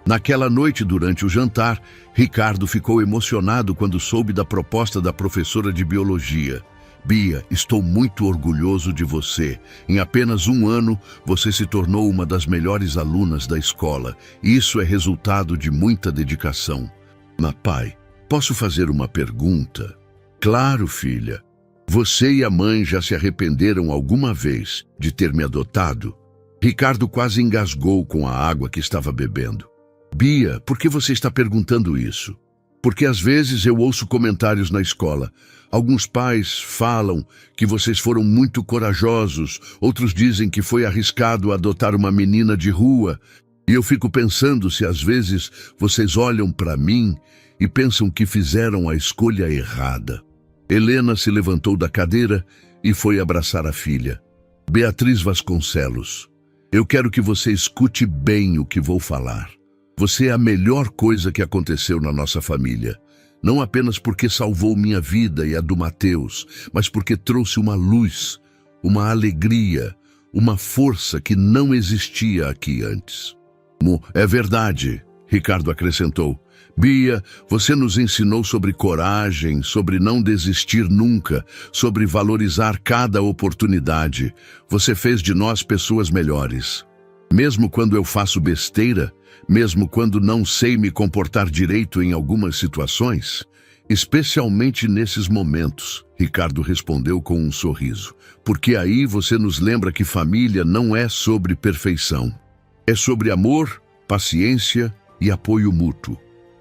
Naquela noite, durante o jantar, Ricardo ficou emocionado quando soube da proposta da professora de biologia. Bia, estou muito orgulhoso de você. Em apenas 1 ano, você se tornou uma das melhores alunas da escola. Isso é resultado de muita dedicação. Mas, pai, posso fazer uma pergunta? Claro, filha. Você e a mãe já se arrependeram alguma vez de ter me adotado? Ricardo quase engasgou com a água que estava bebendo. Bia, por que você está perguntando isso? Porque às vezes eu ouço comentários na escola. Alguns pais falam que vocês foram muito corajosos, outros dizem que foi arriscado adotar uma menina de rua. E eu fico pensando se às vezes vocês olham para mim e pensam que fizeram a escolha errada. Helena se levantou da cadeira e foi abraçar a filha. Beatriz Vasconcelos, eu quero que você escute bem o que vou falar. Você é a melhor coisa que aconteceu na nossa família. Não apenas porque salvou minha vida e a do Mateus, mas porque trouxe uma luz, uma alegria, uma força que não existia aqui antes. É verdade, Ricardo acrescentou. Bia, você nos ensinou sobre coragem, sobre não desistir nunca, sobre valorizar cada oportunidade. Você fez de nós pessoas melhores. Mesmo quando eu faço besteira, mesmo quando não sei me comportar direito em algumas situações, especialmente nesses momentos, Ricardo respondeu com um sorriso, porque aí você nos lembra que família não é sobre perfeição. É sobre amor, paciência e apoio mútuo.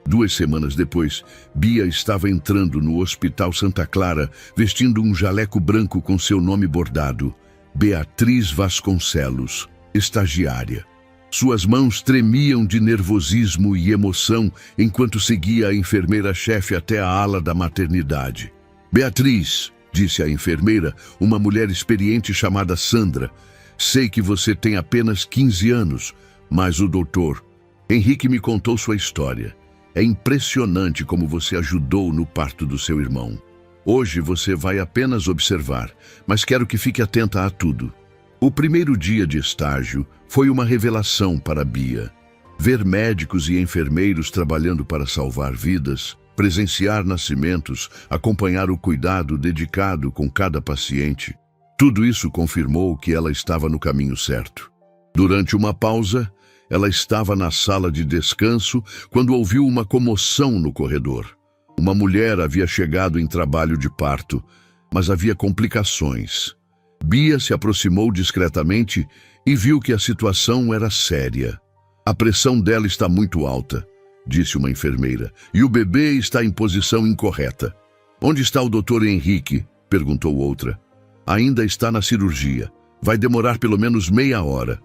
2 semanas depois, Bia estava entrando no Hospital Santa Clara, vestindo um jaleco branco com seu nome bordado, Beatriz Vasconcelos, estagiária. Suas mãos tremiam de nervosismo e emoção enquanto seguia a enfermeira-chefe até a ala da maternidade. Beatriz, disse a enfermeira, uma mulher experiente chamada Sandra, sei que você tem apenas 15 anos, mas o doutor Henrique me contou sua história. É impressionante como você ajudou no parto do seu irmão. Hoje você vai apenas observar, mas quero que fique atenta a tudo. O primeiro dia de estágio foi uma revelação para Bia. Ver médicos e enfermeiros trabalhando para salvar vidas, presenciar nascimentos, acompanhar o cuidado dedicado com cada paciente, tudo isso confirmou que ela estava no caminho certo. Durante uma pausa, ela estava na sala de descanso quando ouviu uma comoção no corredor. Uma mulher havia chegado em trabalho de parto, mas havia complicações. Bia se aproximou discretamente e viu que a situação era séria. A pressão dela está muito alta, disse uma enfermeira, e o bebê está em posição incorreta. Onde está o Dr. Henrique? Perguntou outra. Ainda está na cirurgia. Vai demorar pelo menos meia hora.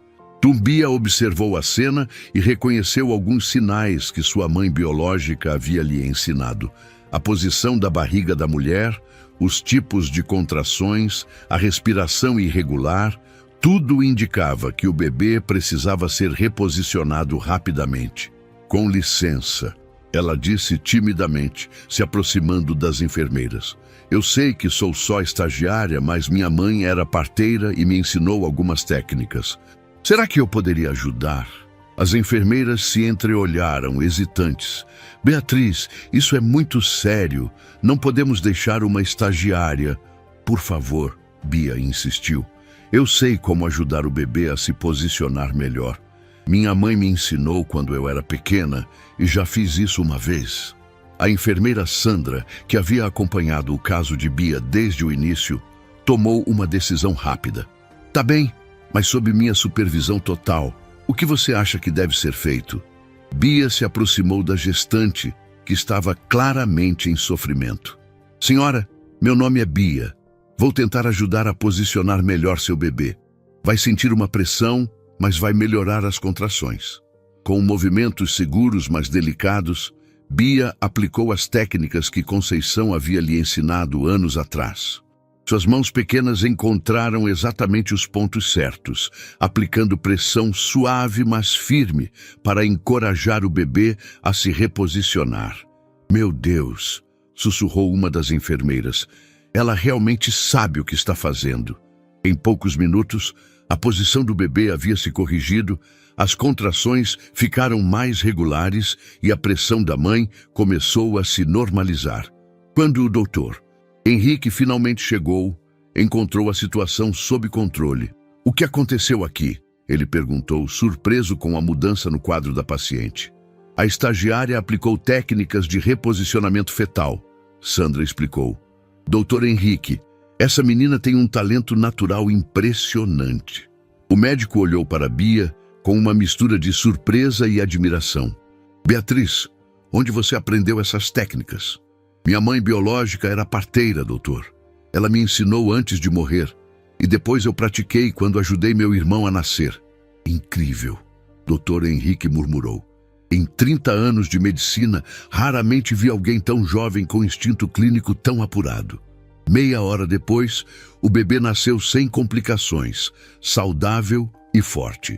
Bia observou a cena e reconheceu alguns sinais que sua mãe biológica havia lhe ensinado. A posição da barriga da mulher, os tipos de contrações, a respiração irregular, tudo indicava que o bebê precisava ser reposicionado rapidamente. Com licença, ela disse timidamente, se aproximando das enfermeiras. Eu sei que sou só estagiária, mas minha mãe era parteira e me ensinou algumas técnicas. Será que eu poderia ajudar? As enfermeiras se entreolharam, hesitantes. Beatriz, isso é muito sério. Não podemos deixar uma estagiária. Por favor, Bia insistiu. Eu sei como ajudar o bebê a se posicionar melhor. Minha mãe me ensinou quando eu era pequena e já fiz isso uma vez. A enfermeira Sandra, que havia acompanhado o caso de Bia desde o início, tomou uma decisão rápida. Tá bem, mas sob minha supervisão total. O que você acha que deve ser feito? Bia se aproximou da gestante, que estava claramente em sofrimento. Senhora, meu nome é Bia. Vou tentar ajudar a posicionar melhor seu bebê. Vai sentir uma pressão, mas vai melhorar as contrações. Com movimentos seguros, mas delicados, Bia aplicou as técnicas que Conceição havia lhe ensinado anos atrás. Suas mãos pequenas encontraram exatamente os pontos certos, aplicando pressão suave, mas firme, para encorajar o bebê a se reposicionar. Meu Deus, sussurrou uma das enfermeiras. Ela realmente sabe o que está fazendo. Em poucos minutos, a posição do bebê havia se corrigido, as contrações ficaram mais regulares e a pressão da mãe começou a se normalizar. Quando o doutor Henrique finalmente chegou, encontrou a situação sob controle. O que aconteceu aqui? Ele perguntou, surpreso com a mudança no quadro da paciente. A estagiária aplicou técnicas de reposicionamento fetal, Sandra explicou. Doutor Henrique, essa menina tem um talento natural impressionante. O médico olhou para Bia com uma mistura de surpresa e admiração. Beatriz, onde você aprendeu essas técnicas? Minha mãe biológica era parteira, doutor. Ela me ensinou antes de morrer, e depois eu pratiquei quando ajudei meu irmão a nascer. Incrível, doutor Henrique murmurou. Em 30 anos de medicina, raramente vi alguém tão jovem com instinto clínico tão apurado. Meia hora depois, o bebê nasceu sem complicações, saudável e forte.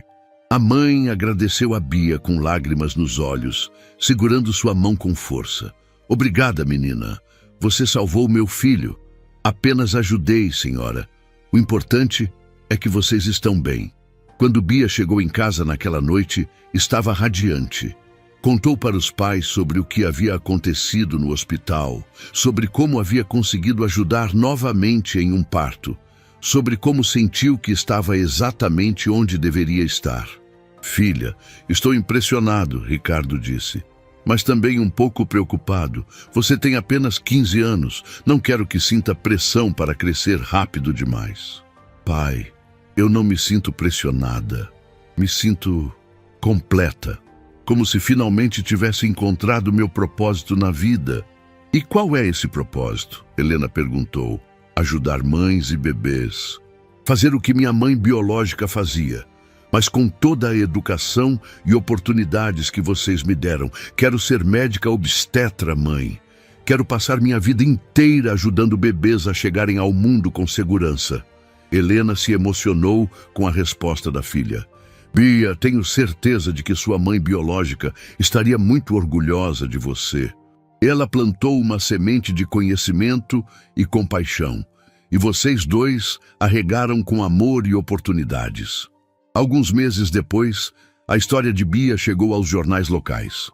A mãe agradeceu a Bia com lágrimas nos olhos, segurando sua mão com força. Obrigada, menina. Você salvou meu filho. Apenas ajudei, senhora. O importante é que vocês estão bem. Quando Bia chegou em casa naquela noite, estava radiante. Contou para os pais sobre o que havia acontecido no hospital, sobre como havia conseguido ajudar novamente em um parto, sobre como sentiu que estava exatamente onde deveria estar. Filha, estou impressionado, Ricardo disse. Mas também um pouco preocupado. Você tem apenas 15 anos. Não quero que sinta pressão para crescer rápido demais. Pai, eu não me sinto pressionada. Me sinto completa. Como se finalmente tivesse encontrado meu propósito na vida. E qual é esse propósito? Helena perguntou. Ajudar mães e bebês. Fazer o que minha mãe biológica fazia. Mas com toda a educação e oportunidades que vocês me deram, quero ser médica obstetra, mãe. Quero passar minha vida inteira ajudando bebês a chegarem ao mundo com segurança. Helena se emocionou com a resposta da filha. Bia, tenho certeza de que sua mãe biológica estaria muito orgulhosa de você. Ela plantou uma semente de conhecimento e compaixão, e vocês dois a regaram com amor e oportunidades. Alguns meses depois, a história de Bia chegou aos jornais locais.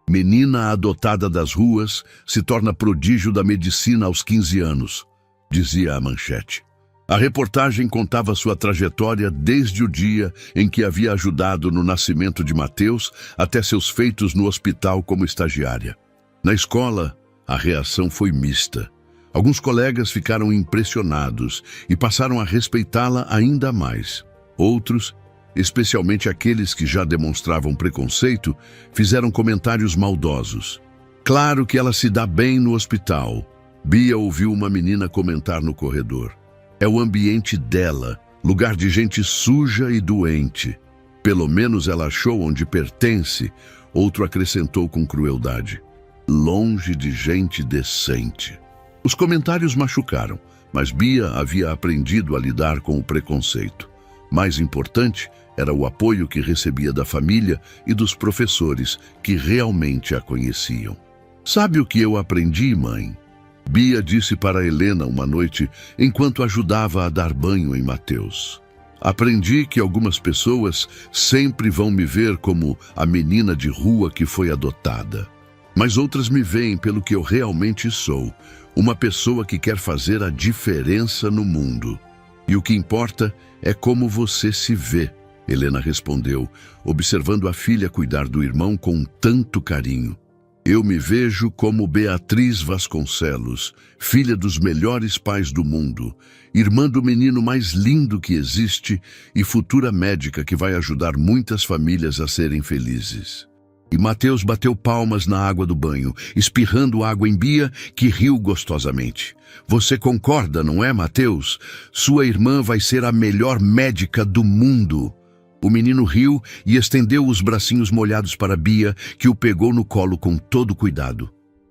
Menina adotada das ruas se torna prodígio da medicina aos 15 anos, dizia a manchete. A reportagem contava sua trajetória desde o dia em que havia ajudado no nascimento de Mateus até seus feitos no hospital como estagiária. Na escola, a reação foi mista. Alguns colegas ficaram impressionados e passaram a respeitá-la ainda mais. Outros, especialmente aqueles que já demonstravam preconceito, fizeram comentários maldosos. Claro que ela se dá bem no hospital. Bia ouviu uma menina comentar no corredor. É o ambiente dela, lugar de gente suja e doente. Pelo menos ela achou onde pertence, outro acrescentou com crueldade. Longe de gente decente. Os comentários machucaram, mas Bia havia aprendido a lidar com o preconceito. Mais importante era o apoio que recebia da família e dos professores que realmente a conheciam. Sabe o que eu aprendi, mãe? Bia disse para Helena uma noite enquanto ajudava a dar banho em Mateus. Aprendi que algumas pessoas sempre vão me ver como a menina de rua que foi adotada. Mas outras me veem pelo que eu realmente sou, uma pessoa que quer fazer a diferença no mundo. E o que importa é como você se vê, Helena respondeu, observando a filha cuidar do irmão com tanto carinho. Eu me vejo como Beatriz Vasconcelos, filha dos melhores pais do mundo, irmã do menino mais lindo que existe e futura médica que vai ajudar muitas famílias a serem felizes. E Mateus bateu palmas na água do banho, espirrando água em Bia, que riu gostosamente. Você concorda, não é, Mateus? Sua irmã vai ser a melhor médica do mundo. O menino riu e estendeu os bracinhos molhados para Bia, que o pegou no colo com todo cuidado.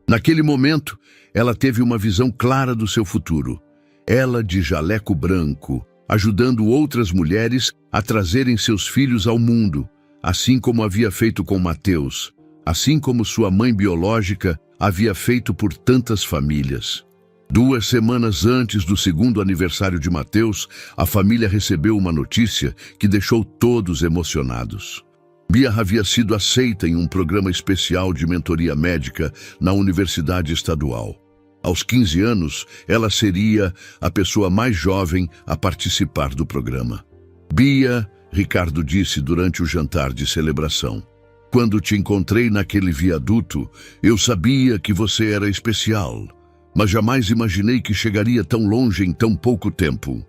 Naquele momento, ela teve uma visão clara do seu futuro. Ela de jaleco branco, ajudando outras mulheres a trazerem seus filhos ao mundo, assim como havia feito com Mateus, assim como sua mãe biológica havia feito por tantas famílias. 2 semanas antes do 2º aniversário de Mateus, a família recebeu uma notícia que deixou todos emocionados. Bia havia sido aceita em um programa especial de mentoria médica na Universidade Estadual. Aos 15 anos, ela seria a pessoa mais jovem a participar do programa. Bia, Ricardo disse durante o jantar de celebração. Quando te encontrei naquele viaduto, eu sabia que você era especial. Mas jamais imaginei que chegaria tão longe em tão pouco tempo.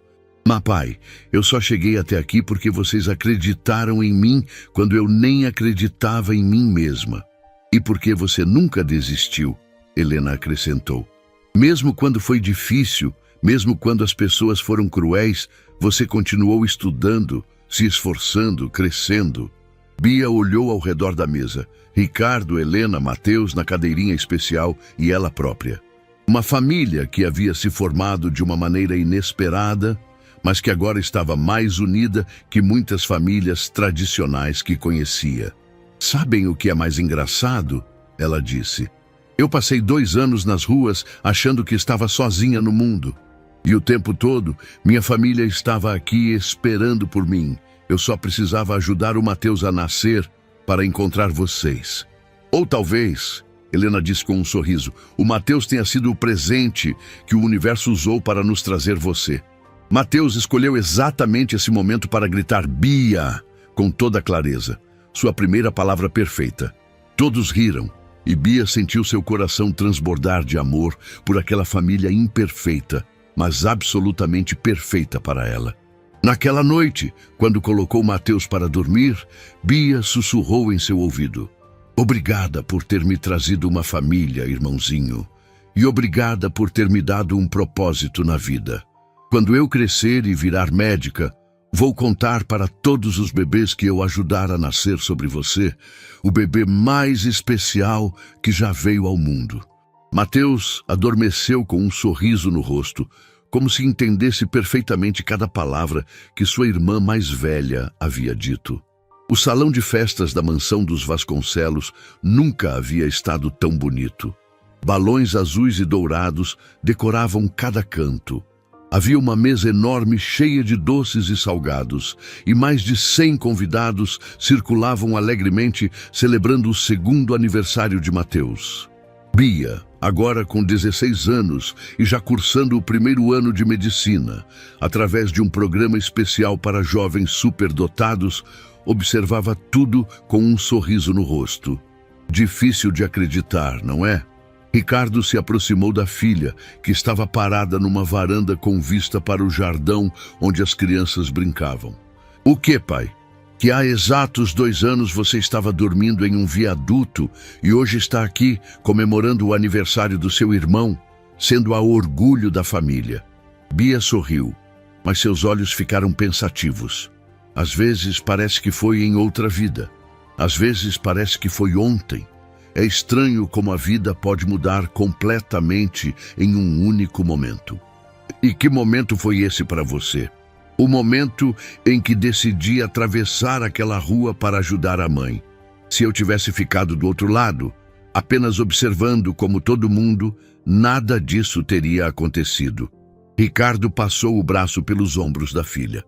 Mas, pai, eu só cheguei até aqui porque vocês acreditaram em mim quando eu nem acreditava em mim mesma. E porque você nunca desistiu, Helena acrescentou. Mesmo quando foi difícil, mesmo quando as pessoas foram cruéis, você continuou estudando, se esforçando, crescendo. Bia olhou ao redor da mesa. Ricardo, Helena, Mateus na cadeirinha especial e ela própria. Uma família que havia se formado de uma maneira inesperada, mas que agora estava mais unida que muitas famílias tradicionais que conhecia. Sabem o que é mais engraçado? Ela disse. Eu passei 2 anos nas ruas achando que estava sozinha no mundo. E o tempo todo, minha família estava aqui esperando por mim. Eu só precisava ajudar o Mateus a nascer para encontrar vocês. Ou talvez... Helena disse com um sorriso, o Mateus tenha sido o presente que o universo usou para nos trazer você. Mateus escolheu exatamente esse momento para gritar Bia, com toda clareza. Sua primeira palavra perfeita. Todos riram, e Bia sentiu seu coração transbordar de amor por aquela família imperfeita, mas absolutamente perfeita para ela. Naquela noite, quando colocou Mateus para dormir, Bia sussurrou em seu ouvido. Obrigada por ter me trazido uma família, irmãozinho. E obrigada por ter me dado um propósito na vida. Quando eu crescer e virar médica, Vou contar para todos os bebês que eu ajudar a nascer sobre você, o bebê mais especial que já veio ao mundo. Mateus adormeceu com um sorriso no rosto, como se entendesse perfeitamente cada palavra que sua irmã mais velha havia dito. O salão de festas da mansão dos Vasconcelos nunca havia estado tão bonito. Balões azuis e dourados decoravam cada canto. Havia uma mesa enorme cheia de doces e salgados, e mais de 100 convidados circulavam alegremente celebrando o segundo aniversário de Mateus. Bia, agora com 16 anos e já cursando o primeiro ano de medicina, através de um programa especial para jovens superdotados, observava tudo com um sorriso no rosto. Difícil de acreditar, não é? Ricardo se aproximou da filha, que estava parada numa varanda com vista para o jardão onde as crianças brincavam. O que, pai? Que há exatos 2 anos você estava dormindo em um viaduto e hoje está aqui comemorando o aniversário do seu irmão, sendo a orgulho da família. Bia sorriu, mas seus olhos ficaram pensativos. Às vezes parece que foi em outra vida. Às vezes parece que foi ontem. É estranho como a vida pode mudar completamente em um único momento. E que momento foi esse para você? O momento em que decidi atravessar aquela rua para ajudar a mãe. Se eu tivesse ficado do outro lado, apenas observando como todo mundo, nada disso teria acontecido. Ricardo passou o braço pelos ombros da filha.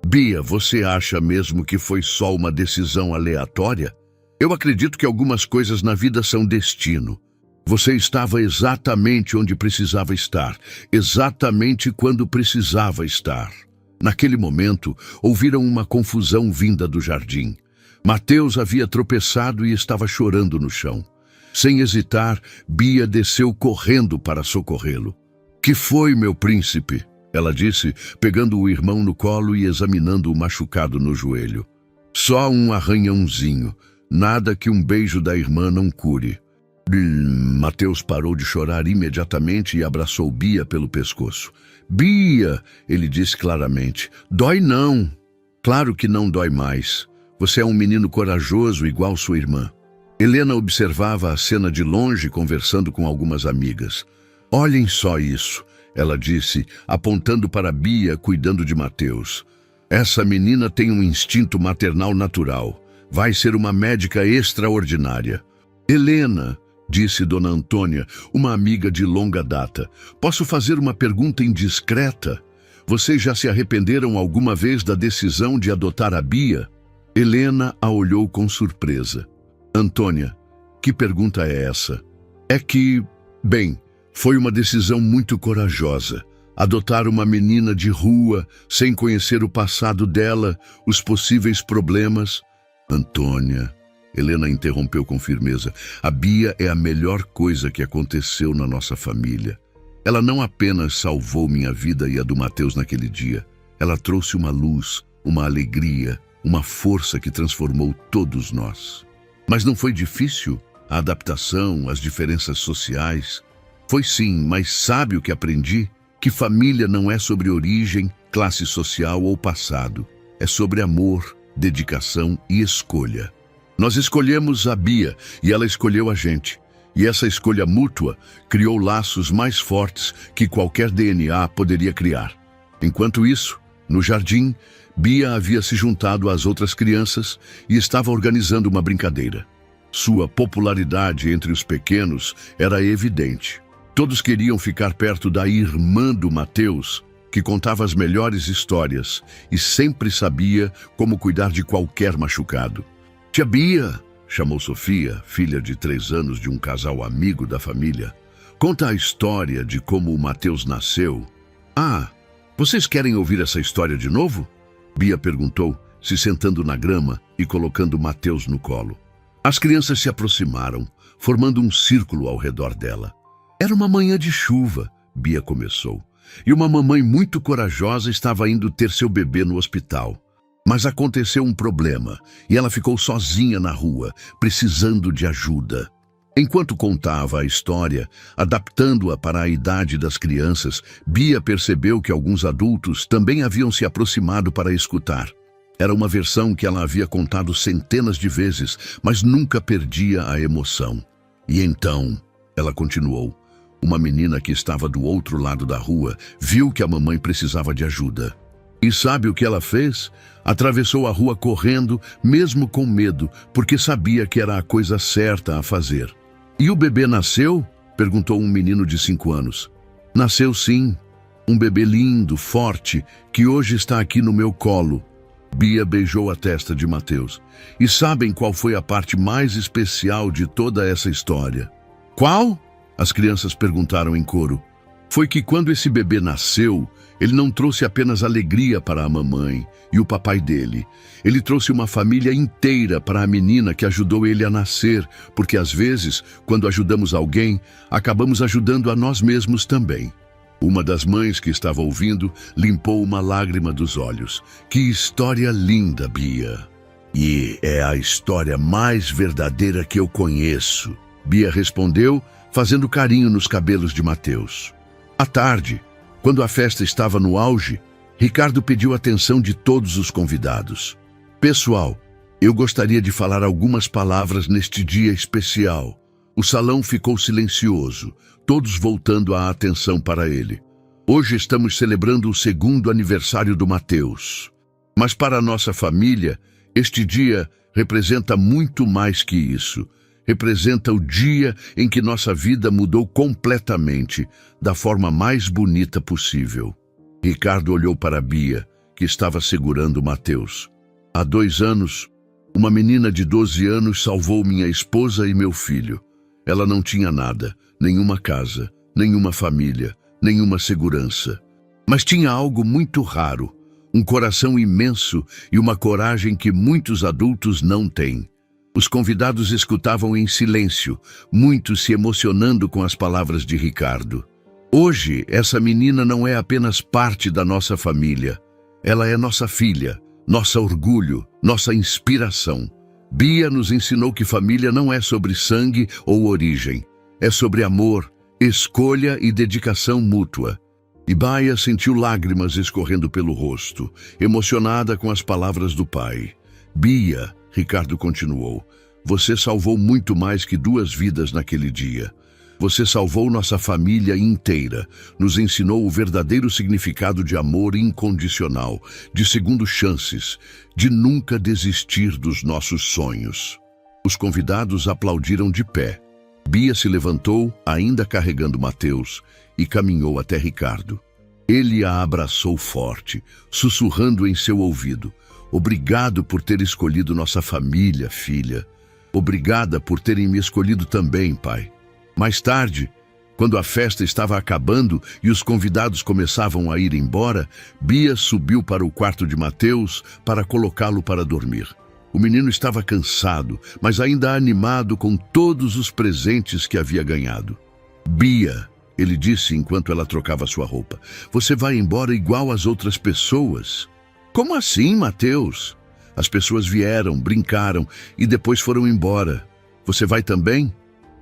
Bia, você acha mesmo que foi só uma decisão aleatória? Eu acredito que algumas coisas na vida são destino. Você estava exatamente onde precisava estar, exatamente quando precisava estar. Naquele momento, ouviram uma confusão vinda do jardim. Mateus havia tropeçado e estava chorando no chão. Sem hesitar, Bia desceu correndo para socorrê-lo. Que foi, meu príncipe? Ela disse, pegando o irmão no colo e examinando o machucado no joelho. Só um arranhãozinho. Nada que um beijo da irmã não cure. Mateus parou de chorar imediatamente e abraçou Bia pelo pescoço. Bia, ele disse claramente, dói não. Claro que não dói mais. Você é um menino corajoso igual sua irmã. Helena observava a cena de longe conversando com algumas amigas. Olhem só isso, ela disse, apontando para Bia cuidando de Mateus. Essa menina tem um instinto maternal natural. Vai ser uma médica extraordinária. Helena, disse Dona Antônia, uma amiga de longa data, posso fazer uma pergunta indiscreta? Vocês já se arrependeram alguma vez da decisão de adotar a Bia? Helena a olhou com surpresa. Antônia, que pergunta é essa? É que, bem, foi uma decisão muito corajosa. Adotar uma menina de rua, sem conhecer o passado dela, os possíveis problemas. Antônia, Helena interrompeu com firmeza, a Bia é a melhor coisa que aconteceu na nossa família. Ela não apenas salvou minha vida e a do Mateus naquele dia, ela trouxe uma luz, uma alegria, uma força que transformou todos nós. Mas não foi difícil? A adaptação, as diferenças sociais? Foi sim, mas sabe o que aprendi? Que família não é sobre origem, classe social ou passado. É sobre amor, dedicação e escolha. Nós escolhemos a Bia e ela escolheu a gente. E essa escolha mútua criou laços mais fortes que qualquer DNA poderia criar. Enquanto isso, no jardim, Bia havia se juntado às outras crianças e estava organizando uma brincadeira. Sua popularidade entre os pequenos era evidente. Todos queriam ficar perto da irmã do Mateus, que contava as melhores histórias e sempre sabia como cuidar de qualquer machucado. Tia Bia, chamou Sofia, filha de 3 anos de um casal amigo da família. Conta a história de como o Mateus nasceu. Ah, vocês querem ouvir essa história de novo? Bia perguntou, se sentando na grama e colocando Mateus no colo. As crianças se aproximaram, formando um círculo ao redor dela. Era uma manhã de chuva, Bia começou, e uma mamãe muito corajosa estava indo ter seu bebê no hospital. Mas aconteceu um problema, e ela ficou sozinha na rua, precisando de ajuda. Enquanto contava a história, adaptando-a para a idade das crianças, Bia percebeu que alguns adultos também haviam se aproximado para escutar. Era uma versão que ela havia contado centenas de vezes, mas nunca perdia a emoção. E então, ela continuou, uma menina que estava do outro lado da rua viu que a mamãe precisava de ajuda. E sabe o que ela fez? Atravessou a rua correndo, mesmo com medo, porque sabia que era a coisa certa a fazer. E o bebê nasceu? Perguntou um menino de 5 anos. Nasceu sim. Um bebê lindo, forte, que hoje está aqui no meu colo. Bia beijou a testa de Mateus. E sabem qual foi a parte mais especial de toda essa história? Qual? As crianças perguntaram em coro. Foi que quando esse bebê nasceu, ele não trouxe apenas alegria para a mamãe e o papai dele. Ele trouxe uma família inteira para a menina que ajudou ele a nascer, porque às vezes, quando ajudamos alguém, acabamos ajudando a nós mesmos também. Uma das mães que estava ouvindo limpou uma lágrima dos olhos. Que história linda, Bia! E é a história mais verdadeira que eu conheço, Bia respondeu, fazendo carinho nos cabelos de Mateus. À tarde, quando a festa estava no auge, Ricardo pediu a atenção de todos os convidados. Pessoal, eu gostaria de falar algumas palavras neste dia especial. O salão ficou silencioso, todos voltando a atenção para ele. Hoje estamos celebrando o 2º aniversário do Mateus. Mas para a nossa família, este dia representa muito mais que isso. Representa o dia em que nossa vida mudou completamente, da forma mais bonita possível. Ricardo olhou para Bia, que estava segurando Mateus. Há 2 anos, uma menina de 12 anos salvou minha esposa e meu filho. Ela não tinha nada, nenhuma casa, nenhuma família, nenhuma segurança. Mas tinha algo muito raro, um coração imenso e uma coragem que muitos adultos não têm. Os convidados escutavam em silêncio, muitos se emocionando com as palavras de Ricardo. Hoje, essa menina não é apenas parte da nossa família. Ela é nossa filha, nosso orgulho, nossa inspiração. Bia nos ensinou que família não é sobre sangue ou origem. É sobre amor, escolha e dedicação mútua. E Bia sentiu lágrimas escorrendo pelo rosto, emocionada com as palavras do pai. Bia, Ricardo continuou, você salvou muito mais que 2 vidas naquele dia. Você salvou nossa família inteira, nos ensinou o verdadeiro significado de amor incondicional, de segundas chances, de nunca desistir dos nossos sonhos. Os convidados aplaudiram de pé. Bia se levantou, ainda carregando Mateus, e caminhou até Ricardo. Ele a abraçou forte, sussurrando em seu ouvido. Obrigado por ter escolhido nossa família, filha. Obrigada por terem me escolhido também, pai. Mais tarde, quando a festa estava acabando e os convidados começavam a ir embora, Bia subiu para o quarto de Mateus para colocá-lo para dormir. O menino estava cansado, mas ainda animado com todos os presentes que havia ganhado. Bia, ele disse enquanto ela trocava sua roupa, você vai embora igual às outras pessoas. Como assim, Mateus? As pessoas vieram, brincaram e depois foram embora. Você vai também?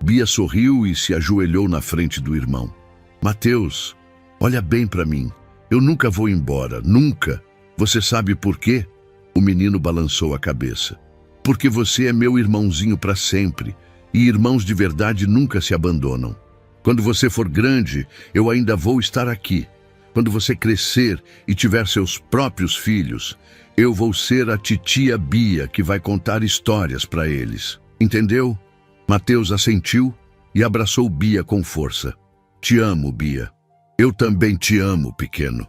Bia sorriu e se ajoelhou na frente do irmão. Mateus, olha bem para mim. Eu nunca vou embora, nunca. Você sabe por quê? O menino balançou a cabeça. Porque você é meu irmãozinho para sempre, e irmãos de verdade nunca se abandonam. Quando você for grande, eu ainda vou estar aqui. Quando você crescer e tiver seus próprios filhos, eu vou ser a titia Bia que vai contar histórias para eles. Entendeu? Mateus assentiu e abraçou Bia com força. Te amo, Bia. Eu também te amo, pequeno.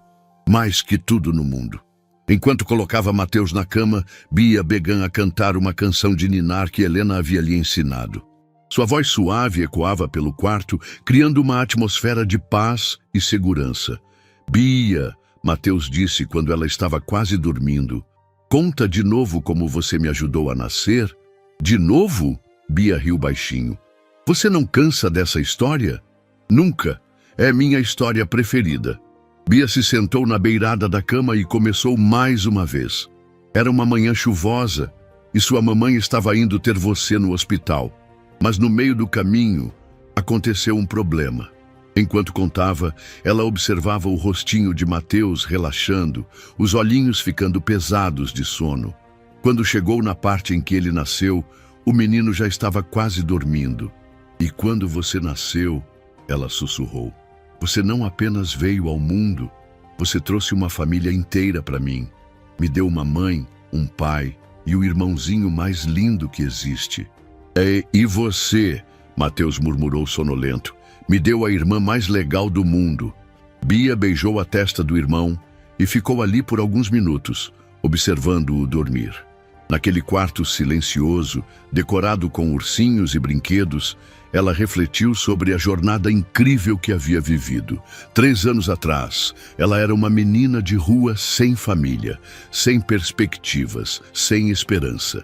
Mais que tudo no mundo. Enquanto colocava Mateus na cama, Bia began a cantar uma canção de ninar que Helena havia lhe ensinado. Sua voz suave ecoava pelo quarto, criando uma atmosfera de paz e segurança. Bia, Mateus disse quando ela estava quase dormindo. Conta de novo como você me ajudou a nascer? De novo? Bia riu baixinho. Você não cansa dessa história? Nunca. É minha história preferida. Bia se sentou na beirada da cama e começou mais uma vez. Era uma manhã chuvosa e sua mamãe estava indo ter você no hospital. Mas no meio do caminho, aconteceu um problema. Enquanto contava, ela observava o rostinho de Mateus relaxando, os olhinhos ficando pesados de sono. Quando chegou na parte em que ele nasceu, o menino já estava quase dormindo. E quando você nasceu, ela sussurrou, você não apenas veio ao mundo, você trouxe uma família inteira para mim. Me deu uma mãe, um pai e o irmãozinho mais lindo que existe. E você, Mateus murmurou sonolento, me deu a irmã mais legal do mundo. Bia beijou a testa do irmão e ficou ali por alguns minutos, observando-o dormir. Naquele quarto silencioso, decorado com ursinhos e brinquedos, ela refletiu sobre a jornada incrível que havia vivido. 3 anos atrás, ela era uma menina de rua sem família, sem perspectivas, sem esperança.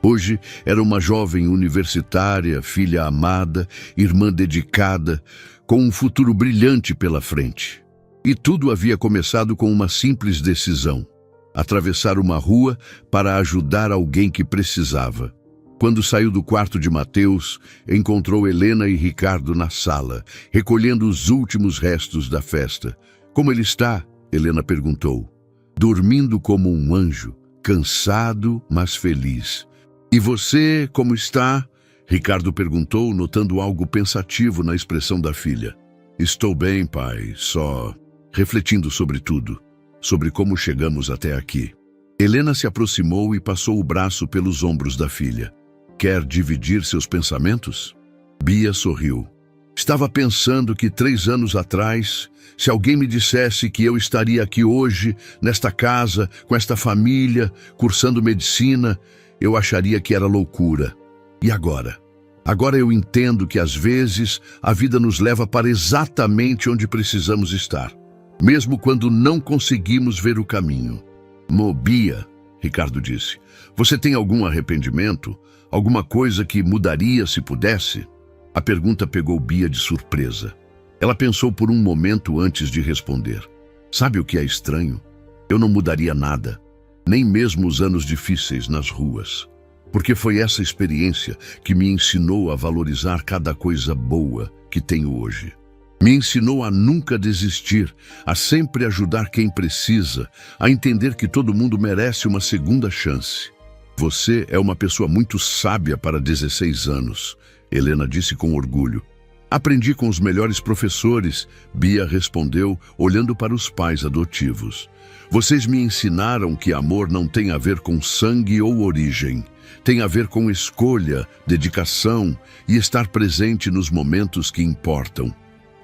Hoje era uma jovem universitária, filha amada, irmã dedicada, com um futuro brilhante pela frente. E tudo havia começado com uma simples decisão: atravessar uma rua para ajudar alguém que precisava. Quando saiu do quarto de Mateus, encontrou Helena e Ricardo na sala, recolhendo os últimos restos da festa. Como ele está? Helena perguntou. Dormindo como um anjo, cansado, mas feliz. E você, como está? Ricardo perguntou, notando algo pensativo na expressão da filha. Estou bem, pai, só refletindo sobre tudo, sobre como chegamos até aqui. Helena se aproximou e passou o braço pelos ombros da filha. Quer dividir seus pensamentos? Bia sorriu. Estava pensando que 3 anos atrás, se alguém me dissesse que eu estaria aqui hoje, nesta casa, com esta família, cursando medicina, eu acharia que era loucura. E agora? Agora eu entendo que às vezes a vida nos leva para exatamente onde precisamos estar, mesmo quando não conseguimos ver o caminho. Bia, Ricardo disse, você tem algum arrependimento? Alguma coisa que mudaria se pudesse? A pergunta pegou Bia de surpresa. Ela pensou por um momento antes de responder. Sabe o que é estranho? Eu não mudaria nada, nem mesmo os anos difíceis nas ruas. Porque foi essa experiência que me ensinou a valorizar cada coisa boa que tenho hoje. Me ensinou a nunca desistir, a sempre ajudar quem precisa, a entender que todo mundo merece uma segunda chance. Você é uma pessoa muito sábia para 16 anos, Helena disse com orgulho. Aprendi com os melhores professores, Bia respondeu, olhando para os pais adotivos. Vocês me ensinaram que amor não tem a ver com sangue ou origem. Tem a ver com escolha, dedicação e estar presente nos momentos que importam.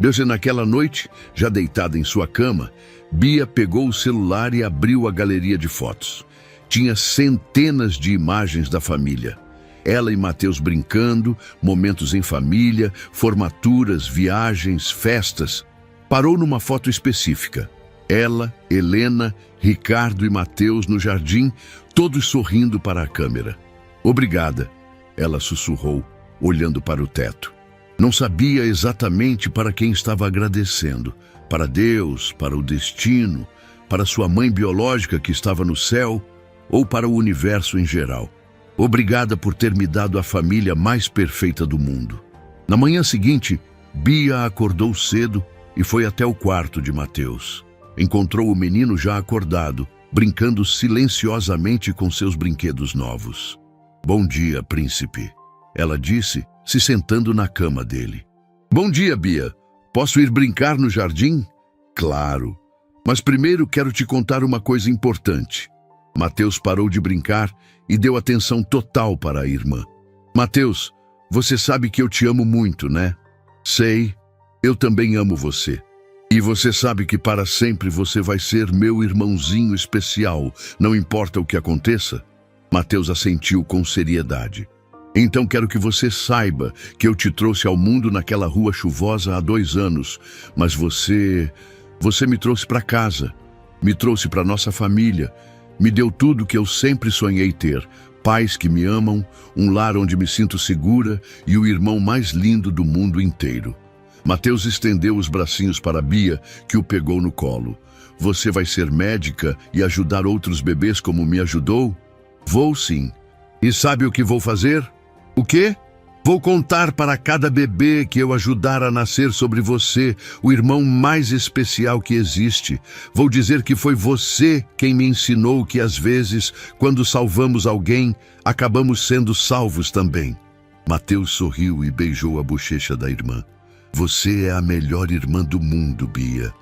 Desde naquela noite, já deitada em sua cama, Bia pegou o celular e abriu a galeria de fotos. Tinha centenas de imagens da família. Ela e Mateus brincando, momentos em família, formaturas, viagens, festas. Parou numa foto específica. Ela, Helena, Ricardo e Mateus no jardim, todos sorrindo para a câmera. Obrigada, ela sussurrou, olhando para o teto. Não sabia exatamente para quem estava agradecendo. Para Deus, para o destino, para sua mãe biológica que estava no céu, ou para o universo em geral. Obrigada por ter me dado a família mais perfeita do mundo. Na manhã seguinte, Bia acordou cedo e foi até o quarto de Mateus. Encontrou o menino já acordado, brincando silenciosamente com seus brinquedos novos. Bom dia, príncipe, ela disse, se sentando na cama dele. Bom dia, Bia. Posso ir brincar no jardim? Claro. Mas primeiro quero te contar uma coisa importante. Mateus parou de brincar e deu atenção total para a irmã. Mateus, você sabe que eu te amo muito, né? Sei, eu também amo você. E você sabe que para sempre você vai ser meu irmãozinho especial, não importa o que aconteça? Mateus assentiu com seriedade. Então quero que você saiba que eu te trouxe ao mundo naquela rua chuvosa há 2 anos, mas você me trouxe para casa, me trouxe para nossa família, me deu tudo que eu sempre sonhei ter, pais que me amam, um lar onde me sinto segura e o irmão mais lindo do mundo inteiro. Mateus estendeu os bracinhos para Bia, que o pegou no colo. Você vai ser médica e ajudar outros bebês como me ajudou? Vou sim. E sabe o que vou fazer? O quê? Vou contar para cada bebê que eu ajudar a nascer sobre você, o irmão mais especial que existe. Vou dizer que foi você quem me ensinou que às vezes, quando salvamos alguém, acabamos sendo salvos também. Mateus sorriu e beijou a bochecha da irmã. Você é a melhor irmã do mundo, Bia.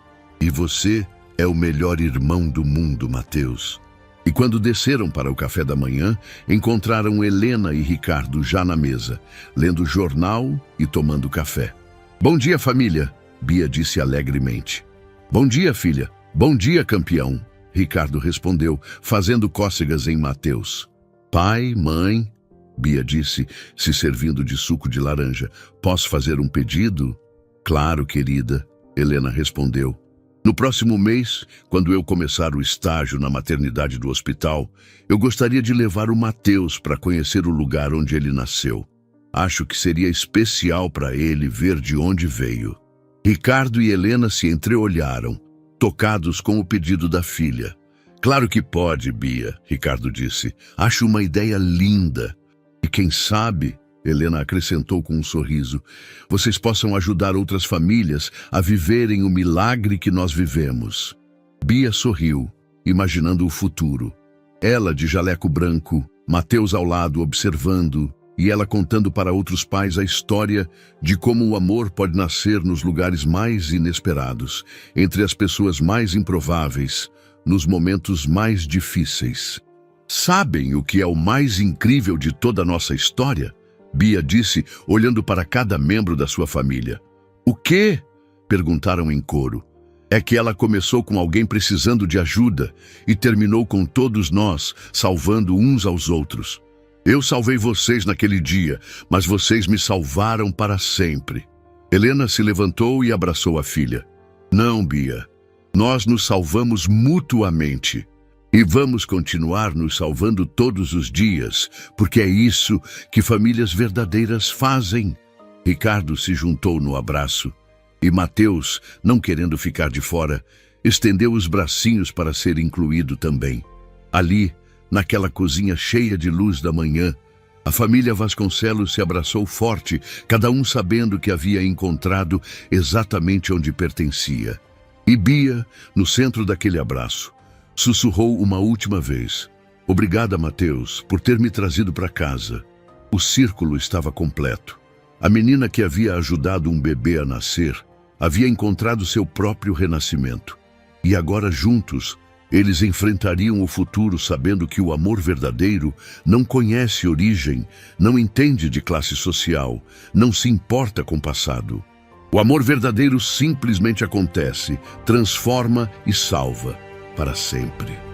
E você é o melhor irmão do mundo, Mateus. E quando desceram para o café da manhã, encontraram Helena e Ricardo já na mesa, lendo jornal e tomando café. Bom dia, família, Bia disse alegremente. Bom dia, filha. Bom dia, campeão, Ricardo respondeu, fazendo cócegas em Mateus. Pai, mãe, Bia disse, se servindo de suco de laranja. Posso fazer um pedido? Claro, querida, Helena respondeu. No próximo mês, quando eu começar o estágio na maternidade do hospital, eu gostaria de levar o Mateus para conhecer o lugar onde ele nasceu. Acho que seria especial para ele ver de onde veio. Ricardo e Helena se entreolharam, tocados com o pedido da filha. Claro que pode, Bia, Ricardo disse. Acho uma ideia linda. E quem sabe, Helena acrescentou com um sorriso, vocês possam ajudar outras famílias a viverem o milagre que nós vivemos. Bia sorriu, imaginando o futuro. Ela de jaleco branco, Mateus ao lado observando, e ela contando para outros pais a história de como o amor pode nascer nos lugares mais inesperados, entre as pessoas mais improváveis, nos momentos mais difíceis. Sabem o que é o mais incrível de toda a nossa história? Bia disse, olhando para cada membro da sua família. O quê? Perguntaram em coro. É que ela começou com alguém precisando de ajuda e terminou com todos nós, salvando uns aos outros. Eu salvei vocês naquele dia, mas vocês me salvaram para sempre. Helena se levantou e abraçou a filha. Não, Bia. Nós nos salvamos mutuamente. E vamos continuar nos salvando todos os dias, porque é isso que famílias verdadeiras fazem. Ricardo se juntou no abraço, e Mateus, não querendo ficar de fora, estendeu os bracinhos para ser incluído também. Ali, naquela cozinha cheia de luz da manhã, a família Vasconcelos se abraçou forte, cada um sabendo que havia encontrado exatamente onde pertencia. E Bia, no centro daquele abraço, sussurrou uma última vez. Obrigada, Mateus, por ter me trazido para casa. O círculo estava completo. A menina que havia ajudado um bebê a nascer havia encontrado seu próprio renascimento. E agora, juntos, eles enfrentariam o futuro sabendo que o amor verdadeiro não conhece origem, não entende de classe social, não se importa com o passado. O amor verdadeiro simplesmente acontece, transforma e salva para sempre.